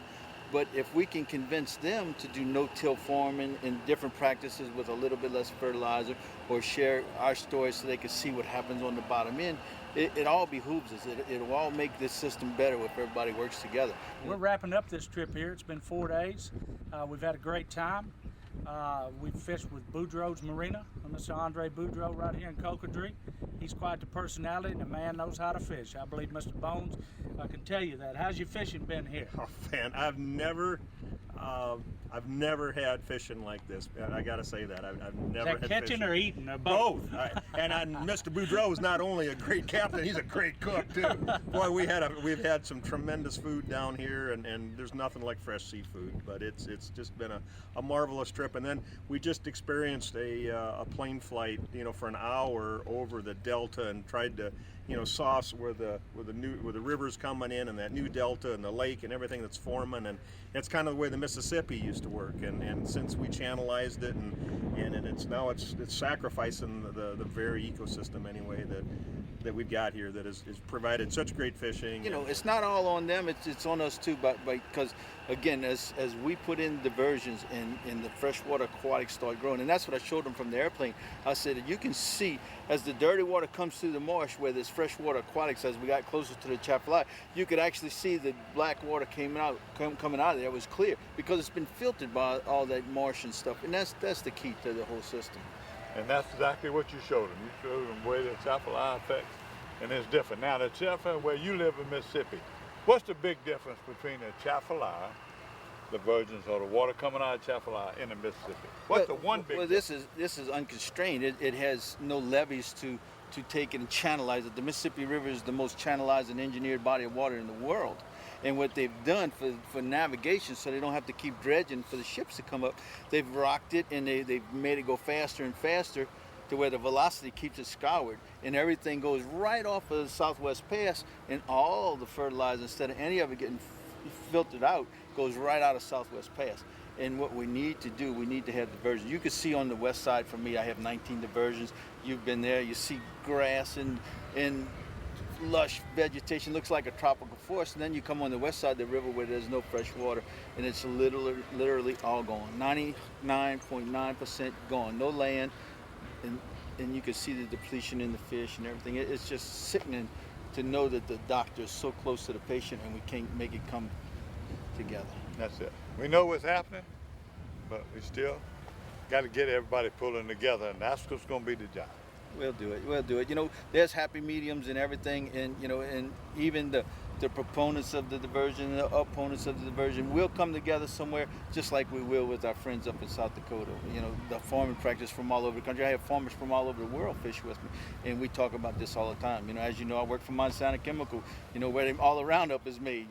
Speaker 10: But if we can convince them to do no-till farming and different practices with a little bit less fertilizer, or share our stories so they can see what happens on the bottom end, it all behooves us. It'll all make this system better if everybody works together.
Speaker 9: We're wrapping up this trip here. It's been 4 days. We've had a great time. We've fished with Boudreaux's Marina, Mr. Andre Boudreaux right here in Cocodrie. He's quite the personality, and the man knows how to fish. I believe Mr. Bones can tell you that. How's your fishing been here?
Speaker 7: Oh, man, I've never had fishing like this. I got to say that. I've never had
Speaker 9: catching
Speaker 7: fishing.
Speaker 9: or eating or both?
Speaker 7: And Mr. Boudreaux is not only a great captain, he's a great cook too. Boy, we've had some tremendous food down here, and there's nothing like fresh seafood. But it's just been a marvelous trip. And then we just experienced a plane flight, for an hour over the delta, and tried to sauce where the river's coming in, and that new delta and the lake and everything that's forming. And it's kind of the way the Mississippi used to work, and since we channelized it, and it's sacrificing the very ecosystem anyway that we've got here that has provided such great fishing.
Speaker 10: It's not all on them, it's on us too, but because again, as we put in diversions and the freshwater aquatics start growing, and that's what I showed them from the airplane. I said, you can see as the dirty water comes through the marsh where there's freshwater aquatics, as we got closer to the Chapelai, you could actually see the black water coming out of there. It was clear because it's been filtered by all that marsh and stuff, and that's the key to the whole system.
Speaker 3: And that's exactly what you showed them. You showed them where the Chapelai affects, and it's different. Now, the Chapelai, where you live in Mississippi, what's the big difference between the Chapelai, the virgins, or the water coming out of Chapelai in the Mississippi? What's the one big difference?
Speaker 10: This is unconstrained. It has no levees to take it and channelize it. The Mississippi River is the most channelized and engineered body of water in the world. And what they've done for navigation, so they don't have to keep dredging for the ships to come up, they've rocked it, and they've made it go faster and faster to where the velocity keeps it scoured, and everything goes right off of the Southwest Pass, and all the fertilizer, instead of any of it getting filtered out, goes right out of Southwest Pass. And what we need to do, we need to have diversions. You can see on the west side for me, I have 19 diversions. You've been there, you see grass and lush vegetation, looks like a tropical forest, and then you come on the west side of the river where there's no fresh water, and it's literally all gone. 99.9% gone, no land, and you can see the depletion in the fish and everything. It's just sickening to know that the doctor is so close to the patient and we can't make it come together.
Speaker 3: That's it. We know what's happening, but we still got to get everybody pulling together, and that's what's going to be the job.
Speaker 10: We'll do it. There's happy mediums and everything, and and even the proponents of the diversion, the opponents of the diversion will come together somewhere, just like we will with our friends up in South Dakota. The farming practice from all over the country. I have farmers from all over the world fish with me, and we talk about this all the time. As you know, I work for Monsanto Chemical. Where all the Roundup is made.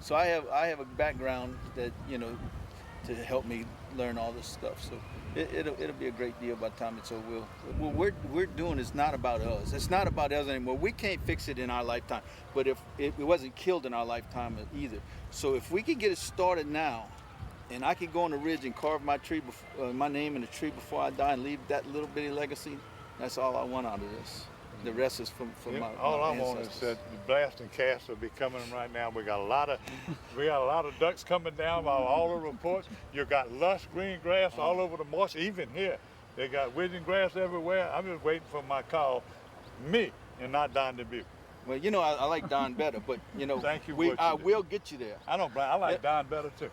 Speaker 10: So I have a background that to help me learn all this stuff. So it'll be a great deal by the time it's over. What we're doing is not about us. It's not about us anymore. We can't fix it in our lifetime, but if it wasn't killed in our lifetime either. So if we could get it started now, and I could go on the ridge and carve my name in the tree before I die and leave that little bitty legacy, that's all I want out of this. The rest is from my
Speaker 3: all I
Speaker 10: ancestors.
Speaker 3: want is that the blasting casts will be coming right now. We got a lot of ducks coming down by all the reports. You got lush green grass all over the marsh, even here. They got widgeon grass everywhere. I'm just waiting for my call, me, and not Don Dubuque.
Speaker 10: Well, I like Don better, but
Speaker 3: Thank you.
Speaker 10: I will get you there.
Speaker 3: I don't blame. I like Don better too.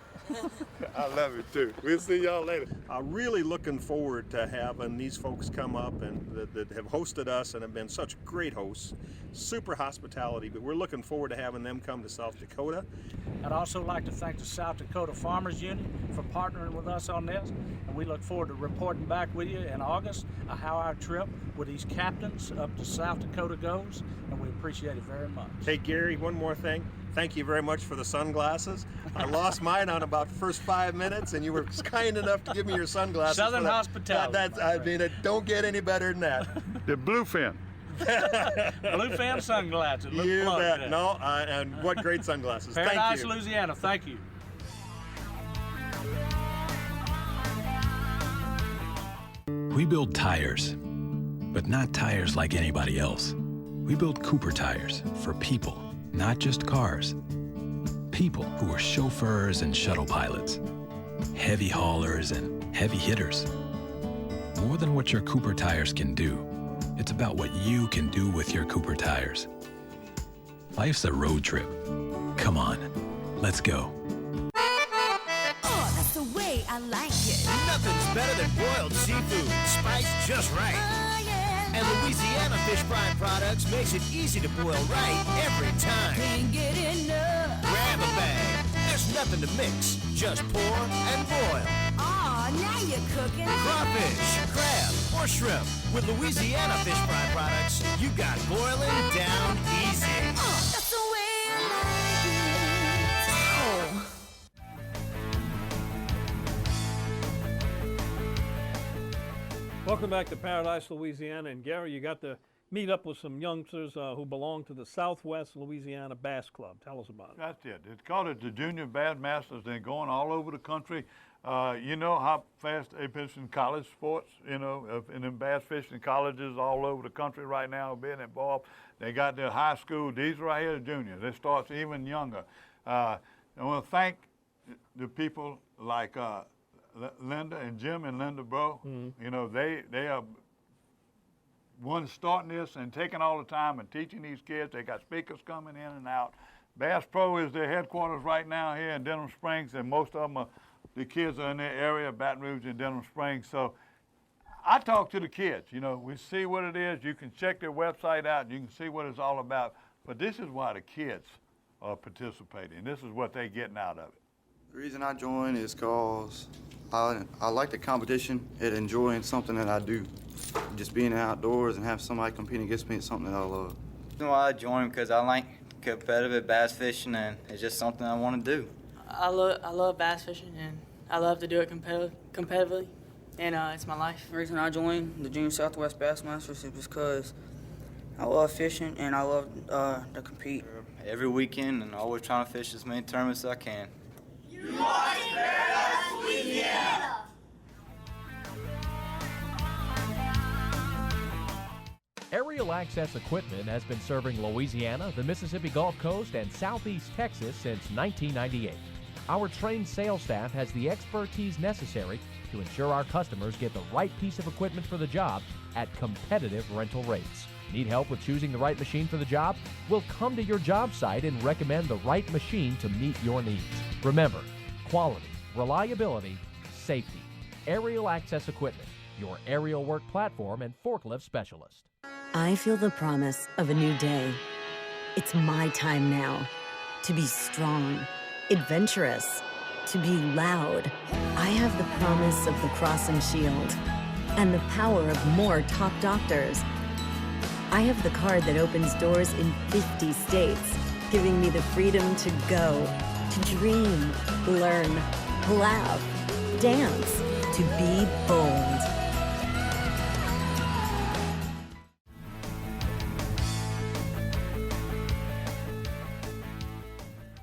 Speaker 3: I love you too. We'll see y'all later.
Speaker 7: I'm really looking forward to having these folks come up and that have hosted us and have been such great hosts, super hospitality, but we're looking forward to having them come to South Dakota.
Speaker 9: I'd also like to thank the South Dakota Farmers Union for partnering with us on this, and we look forward to reporting back with you in August how our trip with these captains up to South Dakota goes, and we appreciate it very much.
Speaker 7: Hey Gary, one more thing. Thank you very much for the sunglasses. I lost mine on about the first 5 minutes, and you were kind enough to give me your sunglasses.
Speaker 9: Southern hospitality.
Speaker 7: It don't get any better than that.
Speaker 3: The bluefin.
Speaker 9: Bluefin sunglasses.
Speaker 7: You bet. No, and what great sunglasses. Thank you.
Speaker 9: Paradise, Louisiana. Thank you.
Speaker 11: We build tires, but not tires like anybody else. We build Cooper tires for people, not just cars. people who are chauffeurs and shuttle pilots, heavy haulers and heavy hitters. More than what your Cooper tires can do, it's about what you can do with your Cooper tires. Life's a road trip. Come on, let's go.
Speaker 12: Oh, that's the way I like it.
Speaker 1: Nothing's better than boiled seafood, spiced just right.
Speaker 12: Oh, yeah.
Speaker 1: And Louisiana Fish Fry Products makes it easy to boil right every time.
Speaker 12: Can't get enough.
Speaker 1: Grab a bag. There's nothing to mix. Just pour and boil.
Speaker 12: Oh, now you're cooking.
Speaker 1: Crawfish, crab, or shrimp. With Louisiana Fish Fry Products, you got boiling down easy.
Speaker 12: Oh, that's the way I like it. Oh.
Speaker 2: Welcome back to Paradise, Louisiana. And Gary, you got to meet up with some youngsters who belong to the Southwest Louisiana Bass Club. Tell us about it.
Speaker 3: That's it. It's called the Junior Bass Masters. They're going all over the country. You know how fast they pitch in college sports, you know, and in bass fishing colleges all over the country right now are being involved. They got their high school. These right here are juniors. They start even younger. I want to thank the people like Linda and Jim and Linda Bro.
Speaker 2: Mm-hmm.
Speaker 3: You know, they are one starting this and taking all the time and teaching these kids. They got speakers coming in and out. Bass Pro is their headquarters right now here in Denham Springs, and most of them are, the kids are in their area, Baton Rouge and Denham Springs. So I talk to the kids. You know, we see what it is. You can check their website out and you can see what it's all about. But this is why the kids are participating. This is what they're getting out of it.
Speaker 13: The reason I joined is because I like the competition and enjoying something that I do. Just being outdoors and have somebody competing against me is something that I love.
Speaker 14: The reason why I joined because I like competitive bass fishing and it's just something I want to do.
Speaker 15: I love bass fishing and I love to do it competitively, and it's my life.
Speaker 16: The reason I joined the Junior Southwest Bassmasters is because I love fishing and I love to compete.
Speaker 14: Every weekend and always trying to fish as many tournaments as I can.
Speaker 12: You are in Paradise, Louisiana.
Speaker 19: Aerial Access Equipment has been serving Louisiana, the Mississippi Gulf Coast, and southeast Texas since 1998. Our trained sales staff has the expertise necessary to ensure our customers get the right piece of equipment for the job at competitive rental rates. Need help with choosing the right machine for the job? We'll come to your job site and recommend the right machine to meet your needs. Remember, quality, reliability, safety. Aerial Access Equipment, your aerial work platform and forklift specialist.
Speaker 17: I feel the promise of a new day. It's my time now to be strong, adventurous, to be loud. I have the promise of the Cross and Shield and the power of more top doctors. I have the card that opens doors in 50 states, giving me the freedom to go, to dream, learn, laugh, dance, to be bold.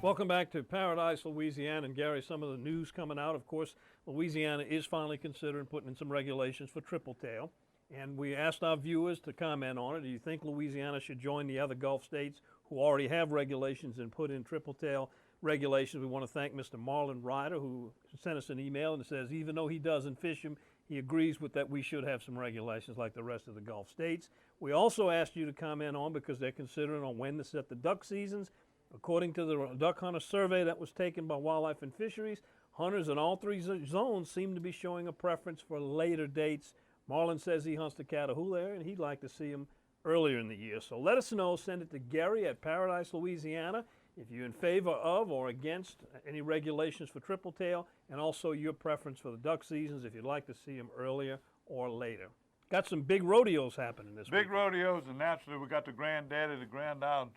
Speaker 2: Welcome back to Paradise, Louisiana. And Gary, some of the news coming out, of course, Louisiana is finally considering putting in some regulations for triple tail. And we asked our viewers to comment on it. Do you think Louisiana should join the other Gulf states who already have regulations and put in triple tail regulations? We want to thank Mr. Marlon Ryder, who sent us an email and says even though he doesn't fish them, he agrees with that we should have some regulations like the rest of the Gulf states. We also asked you to comment on, because they're considering on when to set the duck seasons. According to the duck hunter survey that was taken by Wildlife and Fisheries, hunters in all three zones seem to be showing a preference for later dates. Marlon says he hunts the Catahoula area and he'd like to see them earlier in the year. So let us know. Send it to Gary at Paradise, Louisiana, if you're in favor of or against any regulations for triple tail, and also your preference for the duck seasons, if you'd like to see them earlier or later. Got some big rodeos happening this week.
Speaker 3: Big rodeos, and naturally we got the Granddaddy, the Grand Island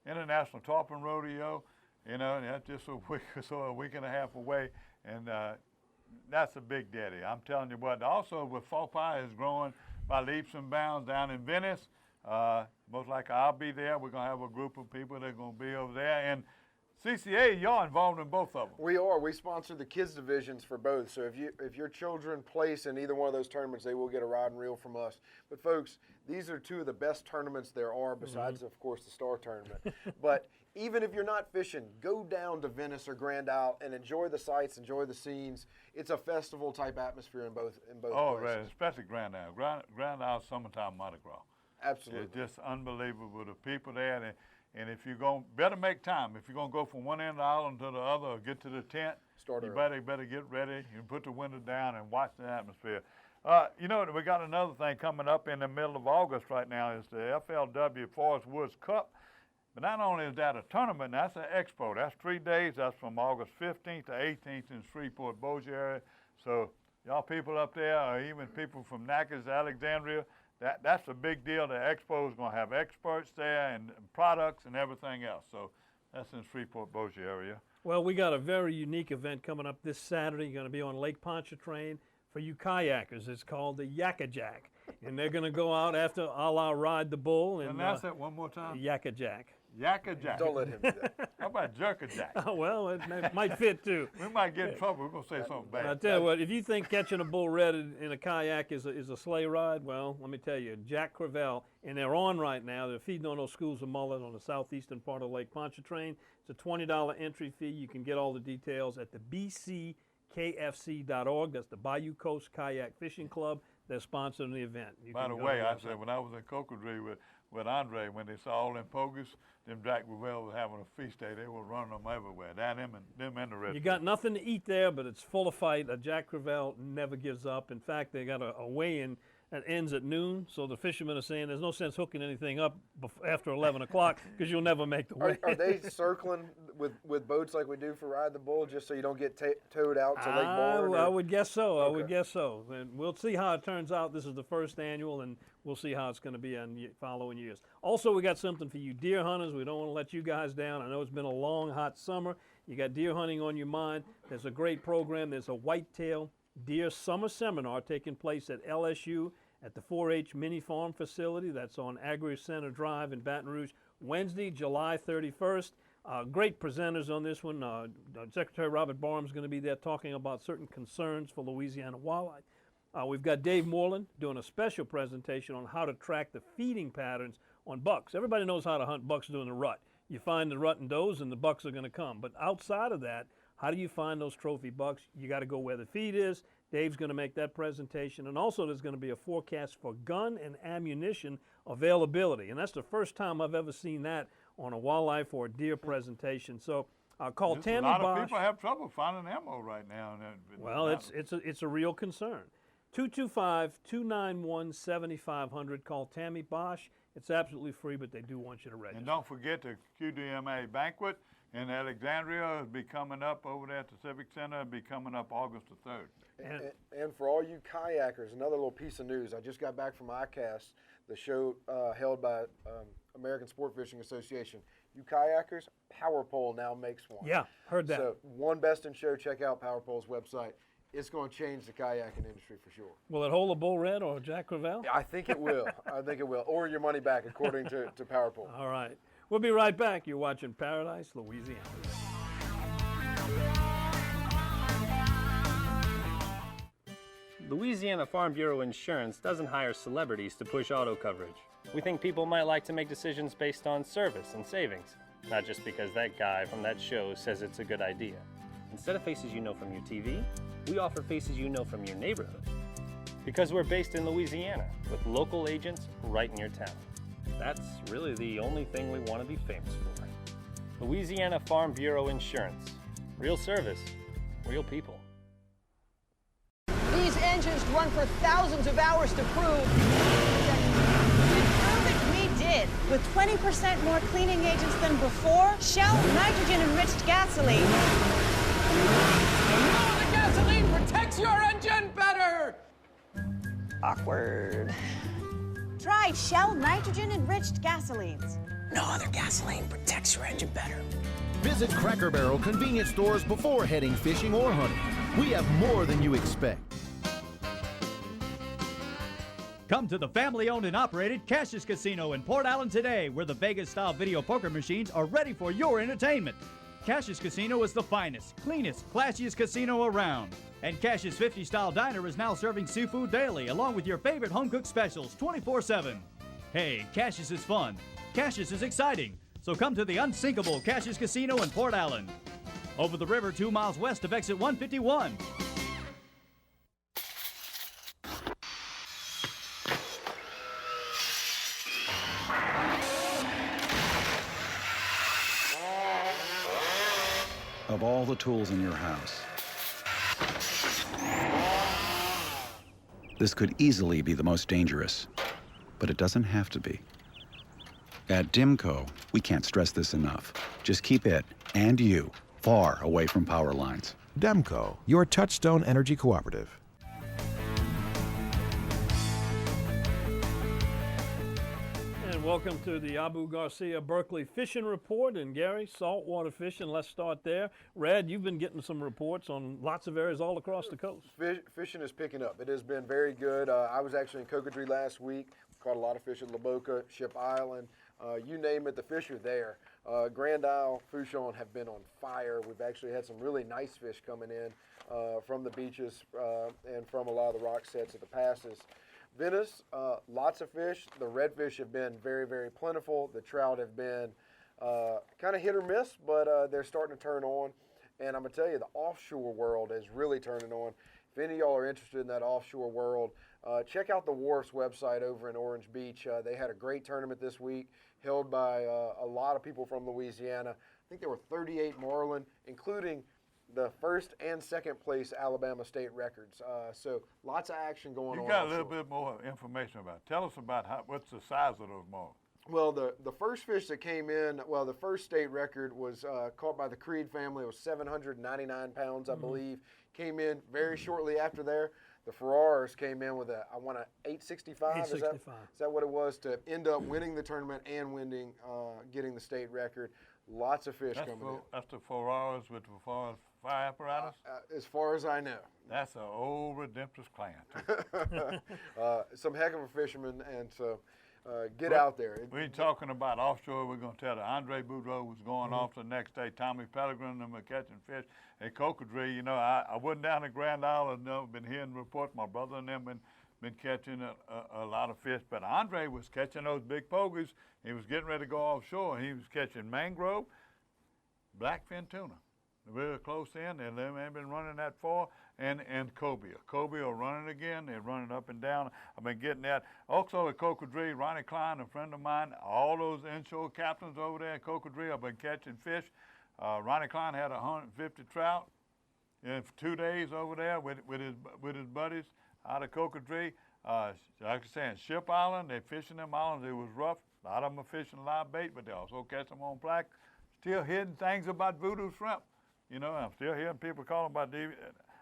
Speaker 3: International Tarpon Rodeo, you know, and that's just a week and a half away, and that's a big daddy. I'm telling you what. Also, with fall pie is growing by leaps and bounds down in Venice. Most likely I'll be there. We're gonna have a group of people that are gonna be over there, and CCA, y'all involved in both of them.
Speaker 4: We are. We sponsor the kids divisions for both. So if your children place in either one of those tournaments, they will get a rod and reel from us. But folks, these are two of the best tournaments there are, besides, of course, the Star Tournament. But even if you're not fishing, go down to Venice or Grand Isle and enjoy the sights, enjoy the scenes. It's a festival type atmosphere in both places.
Speaker 3: Right, especially Grand Isle. Grand Isle summertime Mardi Gras.
Speaker 4: Absolutely.
Speaker 3: It's just unbelievable. The people there, and if you're going, better make time. If you're going to go from one end of the island to the other or get to the tent, you better get ready. You put the window down and watch the atmosphere. You know, we got another thing coming up in the middle of August right now is the FLW Forest Woods Cup. But not only is that a tournament, that's an expo. That's 3 days. That's from August 15th to 18th in Shreveport, Bossier area. So y'all people up there, or even people from Natchez, Alexandria, that's a big deal. The expo is going to have experts there and products and everything else. So that's in Shreveport, Bossier area.
Speaker 2: Well, we got a very unique event coming up this Saturday. You're going to be on Lake Pontchartrain for you kayakers. It's called the Yak-a-Jack. And they're going to go out after a la Ride the Bull. And
Speaker 3: that's it one more time.
Speaker 2: Yak-a-Jack.
Speaker 3: Yak-a-Jack.
Speaker 4: Don't let him do that.
Speaker 3: How about jerk-a-jack?
Speaker 2: Oh, well, it might fit too.
Speaker 3: We might get in trouble. We're going to say something bad.
Speaker 2: I tell you what, if you think catching a bull red in a kayak is a sleigh ride, well, let me tell you, Jack Crevel, and they're on right now. They're feeding on those schools of mullet on the southeastern part of Lake Pontchartrain. It's a $20 entry fee. You can get all the details at the bckfc.org. That's the Bayou Coast Kayak Fishing Club. They're sponsoring the event.
Speaker 3: By the way, I said when I was in Cocodrie with Andre, when they saw all them pogies, them Jack Crevel was having a feast day. They were running them everywhere. Them and the rest.
Speaker 2: You got nothing to eat there, but it's full of fight. Jack Crevel never gives up. In fact, they got a weigh-in that ends at noon, so the fishermen are saying there's no sense hooking anything up after 11 o'clock because you'll never make the weigh.
Speaker 4: Are they circling with boats like we do for Ride the Bull just so you don't get towed out to Lake Bourne?
Speaker 2: I would guess so. I would guess so. And we'll see how it turns out. This is the first annual, and we'll see how it's going to be in following years. Also, we got something for you deer hunters. We don't want to let you guys down. I know it's been a long, hot summer. You got deer hunting on your mind. There's a great program. There's a whitetail deer summer seminar taking place at LSU at the 4-H Mini Farm facility. That's on Agri Center Drive in Baton Rouge, Wednesday, July 31st. Great presenters on this one. Secretary Robert Barham is going to be there talking about certain concerns for Louisiana wildlife. We've got Dave Moreland doing a special presentation on how to track the feeding patterns on bucks. Everybody knows how to hunt bucks during the rut. You find the rut and does, and the bucks are going to come. But outside of that, how do you find those trophy bucks? You got to go where the feed is. Dave's going to make that presentation. And also there's going to be a forecast for gun and ammunition availability. And that's the first time I've ever seen that on a wildlife or a deer presentation. So call Tammy Bosch.
Speaker 3: A lot of people have trouble finding ammo right now.
Speaker 2: Well, it's a real concern. 225-291-7500. Call Tammy Bosch. It's absolutely free, but they do want you to register.
Speaker 3: And don't forget the QDMA banquet in Alexandria will be coming up over there at the Civic Center. It'll be coming up August the 3rd.
Speaker 4: And for all you kayakers, another little piece of news. I just got back from ICAST, the show held by American Sport Fishing Association. You kayakers, Power Pole now makes one.
Speaker 2: Yeah, heard that.
Speaker 4: So one best in show, check out Power Pole's website. It's going to change the kayaking industry for sure.
Speaker 2: Will it hold a bull red or a Jack Crevel?
Speaker 4: I think it will. I think it will. Or your money back, according to Power Pole.
Speaker 2: All right. We'll be right back. You're watching Paradise, Louisiana.
Speaker 18: Louisiana Farm Bureau Insurance doesn't hire celebrities to push auto coverage. We think people might like to make decisions based on service and savings, not just because that guy from that show says it's a good idea. Instead of faces you know from your TV, we offer faces you know from your neighborhood. Because we're based in Louisiana, with local agents right in your town. That's really the only thing we want to be famous for. Louisiana Farm Bureau Insurance. Real service, real people.
Speaker 20: These engines run for thousands of hours to prove we did.
Speaker 21: With 20% more cleaning agents than before, Shell nitrogen-enriched gasoline.
Speaker 20: No, the gasoline protects your engine better!
Speaker 21: Awkward. Try Shell nitrogen-enriched gasolines.
Speaker 20: No other gasoline protects your engine better.
Speaker 1: Visit Cracker Barrel convenience stores before heading fishing or hunting. We have more than you expect.
Speaker 22: Come to the family-owned and operated Cassius Casino in Port Allen today, where the Vegas-style video poker machines are ready for your entertainment. Cassius Casino is the finest, cleanest, classiest casino around. And Cassius 50-style diner is now serving seafood daily, along with your favorite home-cooked specials 24/7. Hey, Cassius is fun. Cassius is exciting. So come to the unsinkable Cassius Casino in Port Allen. Over the river 2 miles west of exit 151.
Speaker 5: Of all the tools in your house, this could easily be the most dangerous, but it doesn't have to be. At Dimco, we can't stress this enough. Just keep it, and you, far away from power lines.
Speaker 8: Demco, your Touchstone Energy Cooperative.
Speaker 2: And welcome to the Abu Garcia Berkeley Fishing Report. And Gary, saltwater fishing, let's start there. Rad, you've been getting some reports on lots of areas all across the coast.
Speaker 4: Fishing is picking up. It has been very good. I was actually in Cocodrie last week. Caught a lot of fish at La Boca, Ship Island. You name it, the fish are there. Grand Isle, Fouchon have been on fire. We've actually had some really nice fish coming in from the beaches and from a lot of the rock sets at the passes. Venice, lots of fish. The redfish have been very, very plentiful. The trout have been kind of hit or miss, but they're starting to turn on. And I'm going to tell you, the offshore world is really turning on. If any of y'all are interested in that offshore world, check out the Wharf's website over in Orange Beach. They had a great tournament this week, held by a lot of people from Louisiana. I think there were 38 marlin, including the first and second place Alabama state records. So lots of action going on.
Speaker 3: You got a little bit more information about it. Tell us about what's the size of those marlin.
Speaker 4: Well, the first fish that came in, well, the first state record was caught by the Creed family. It was 799 pounds, I believe. Came in very shortly after there. The Ferraras came in with I want 865.
Speaker 2: 865.
Speaker 4: Is that what it was to end up winning the tournament and getting the state record? Lots of fish coming in.
Speaker 3: That's the Ferraras with the Ferraras fire apparatus?
Speaker 4: As far as I know.
Speaker 3: That's an old redemptorist clan, too.
Speaker 4: Some heck of a fisherman, and so get out there.
Speaker 3: We're talking about offshore. We're going to tell you Andre Boudreaux was going off the next day. Tommy Pellegrin and them were catching fish at Cocodrie. You know, I went down to Grand Isle and been hearing reports. My brother and them been catching a lot of fish. But Andre was catching those big pogies. He was getting ready to go offshore, and he was catching mangrove, blackfin tuna. Really close in, and they ain't been running that far, and cobia. Cobia are running again. They're running up and down. I've been getting that. Also at Cocodrie, Ronnie Klein, a friend of mine, all those inshore captains over there at Cocodrie have been catching fish. Ronnie Klein had 150 trout in 2 days over there with his buddies out of Cocodrie. Like I said, Ship Island, they're fishing them islands. It was rough. A lot of them are fishing live bait, but they also catch them on plaque. Still hidden things about voodoo shrimp. You know, I'm still hearing people calling about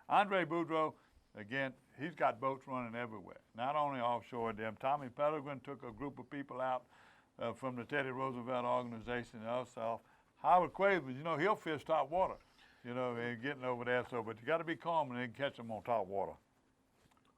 Speaker 3: Andre Boudreaux. Again, he's got boats running everywhere, not only offshore. Them Tommy Pellegrin took a group of people out from the Teddy Roosevelt organization and also Howard Quavers. You know, he'll fish top water. You know, and getting over there. So, but you got to be calm and then catch them on top water.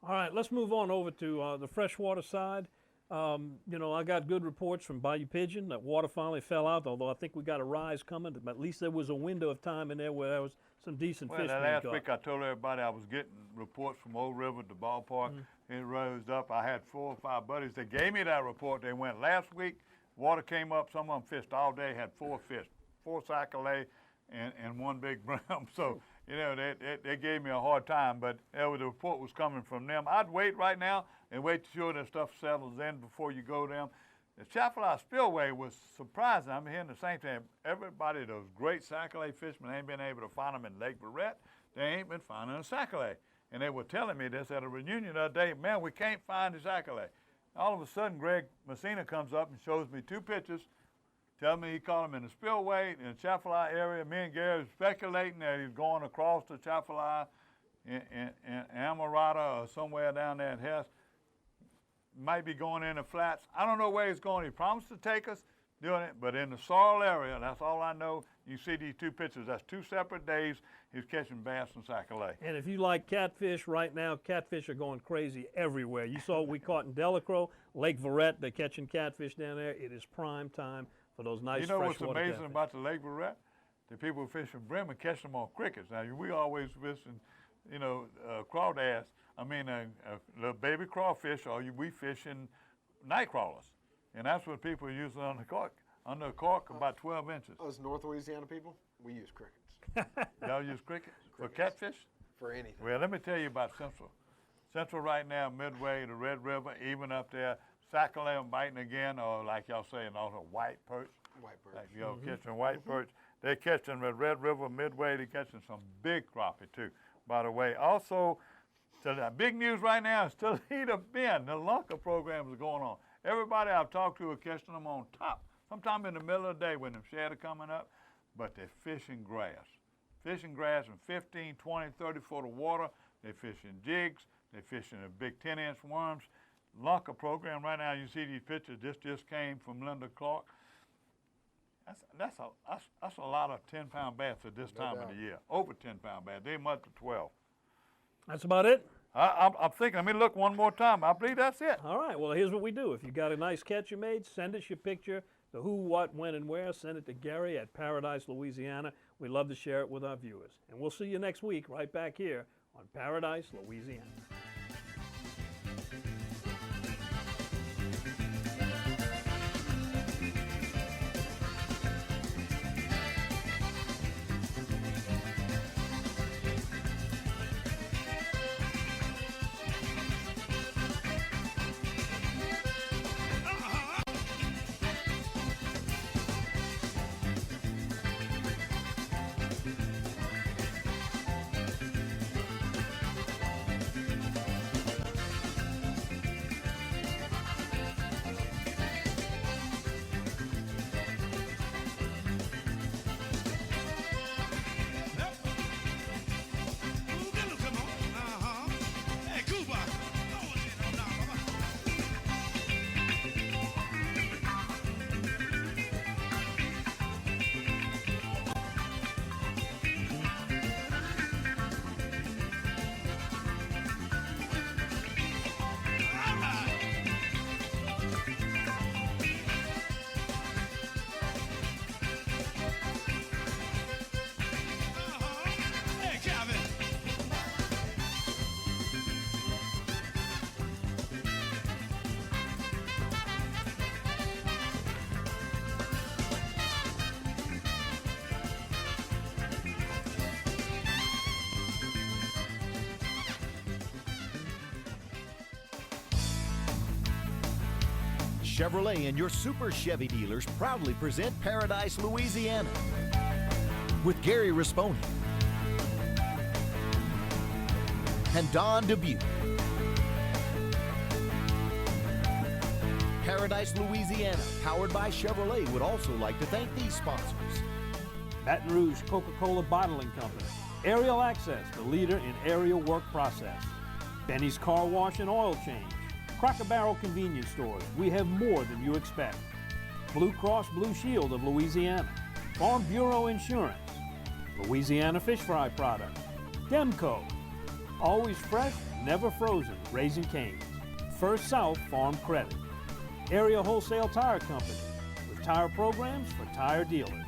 Speaker 2: All right, let's move on over to the freshwater side. You know, I got good reports from Bayou Pigeon that water finally fell out, although I think we got a rise coming. But at least there was a window of time in there where there was some decent fish being
Speaker 3: last
Speaker 2: caught.
Speaker 3: week I told everybody I was getting reports from Old River at the ballpark. It rose up. I had 4 or 5 buddies that gave me that report. They went last week. Water came up. Some of them fished all day. Had 4 fish, 4 sac-a-lait, and 1 big brim. So you know they gave me a hard time. But the report was coming from them. I'd wait right now and wait to sure that stuff settles in before you go down. The Chapala Spillway was surprising. I'm hearing the same thing. Everybody, those great sac-a-lait fishermen, ain't been able to find them in Lake Barrett. They ain't been finding a sac-a-lait. And they were telling me this at a reunion the other day, man, we can't find the sac-a-lait. All of a sudden, Greg Messina comes up and shows me 2 pictures, tells me he caught them in the spillway in the Chapala area. Me and Gary was speculating that he's going across the Chapala in Amarada or somewhere down there in Hess. Might be going in the flats. I don't know where he's going. He promised to take us doing it, but in the Sorrel area, that's all I know. You see these 2 pictures. That's 2 separate days. He's catching bass and sac-a-lait.
Speaker 2: And if you like catfish right now, catfish are going crazy everywhere. You saw what we caught in Delacroix, Lake Verret. They're catching catfish down there. It is prime time for those nice freshwater catfish.
Speaker 3: You know what's amazing about the Lake Verret? The people who fish in brim and catch them on crickets. Now, we always fishing, you know, crawdads. I mean, the baby crawfish, or we fish in night crawlers. And that's what people use on under a cork about 12 inches.
Speaker 4: Us North Louisiana people, we use crickets.
Speaker 3: Y'all use crickets for catfish?
Speaker 4: For anything.
Speaker 3: Well, let me tell you about Central. Central right now, Midway, the Red River, even up there, Sacalam biting again, or like y'all saying, also white perch.
Speaker 4: White perch.
Speaker 3: Like y'all catching white perch. They're catching the Red River, Midway, they're catching some big crappie too, by the way. Also, so the big news right now is Toledo Bend. The lunker program is going on. Everybody I've talked to are catching them on top, sometime in the middle of the day when the shad are coming up, but they're fishing grass. Fishing grass in 15, 20, 30 foot of water. They're fishing jigs. They're fishing the big 10-inch worms. Lunker program right now, you see these pictures, this just came from Linda Clark. That's a lot of 10-pound bass at this time of the year. Over 10-pound bass. They must be 12.
Speaker 2: That's about it?
Speaker 3: I'm thinking, let me look one more time. I believe that's it.
Speaker 2: All right, well, here's what we do. If you got a nice catch you made, send us your picture, the who, what, when, and where. Send it to Gary at Paradise, Louisiana. We'd love to share it with our viewers. And we'll see you next week right back here on Paradise, Louisiana.
Speaker 1: Chevrolet and your Super Chevy dealers proudly present Paradise, Louisiana with Gary Risponi and Don Dubuque. Paradise, Louisiana, powered by Chevrolet, would also like to thank these sponsors.
Speaker 2: Baton Rouge Coca-Cola Bottling Company. Aerial Access, the leader in aerial work process. Benny's Car Wash and Oil Change. Cracker Barrel Convenience Stores. We have more than you expect. Blue Cross Blue Shield of Louisiana. Farm Bureau Insurance. Louisiana Fish Fry Products. Demco. Always fresh, never frozen, Raising Cane's. First South Farm Credit. Area Wholesale Tire Company. With tire programs for tire dealers.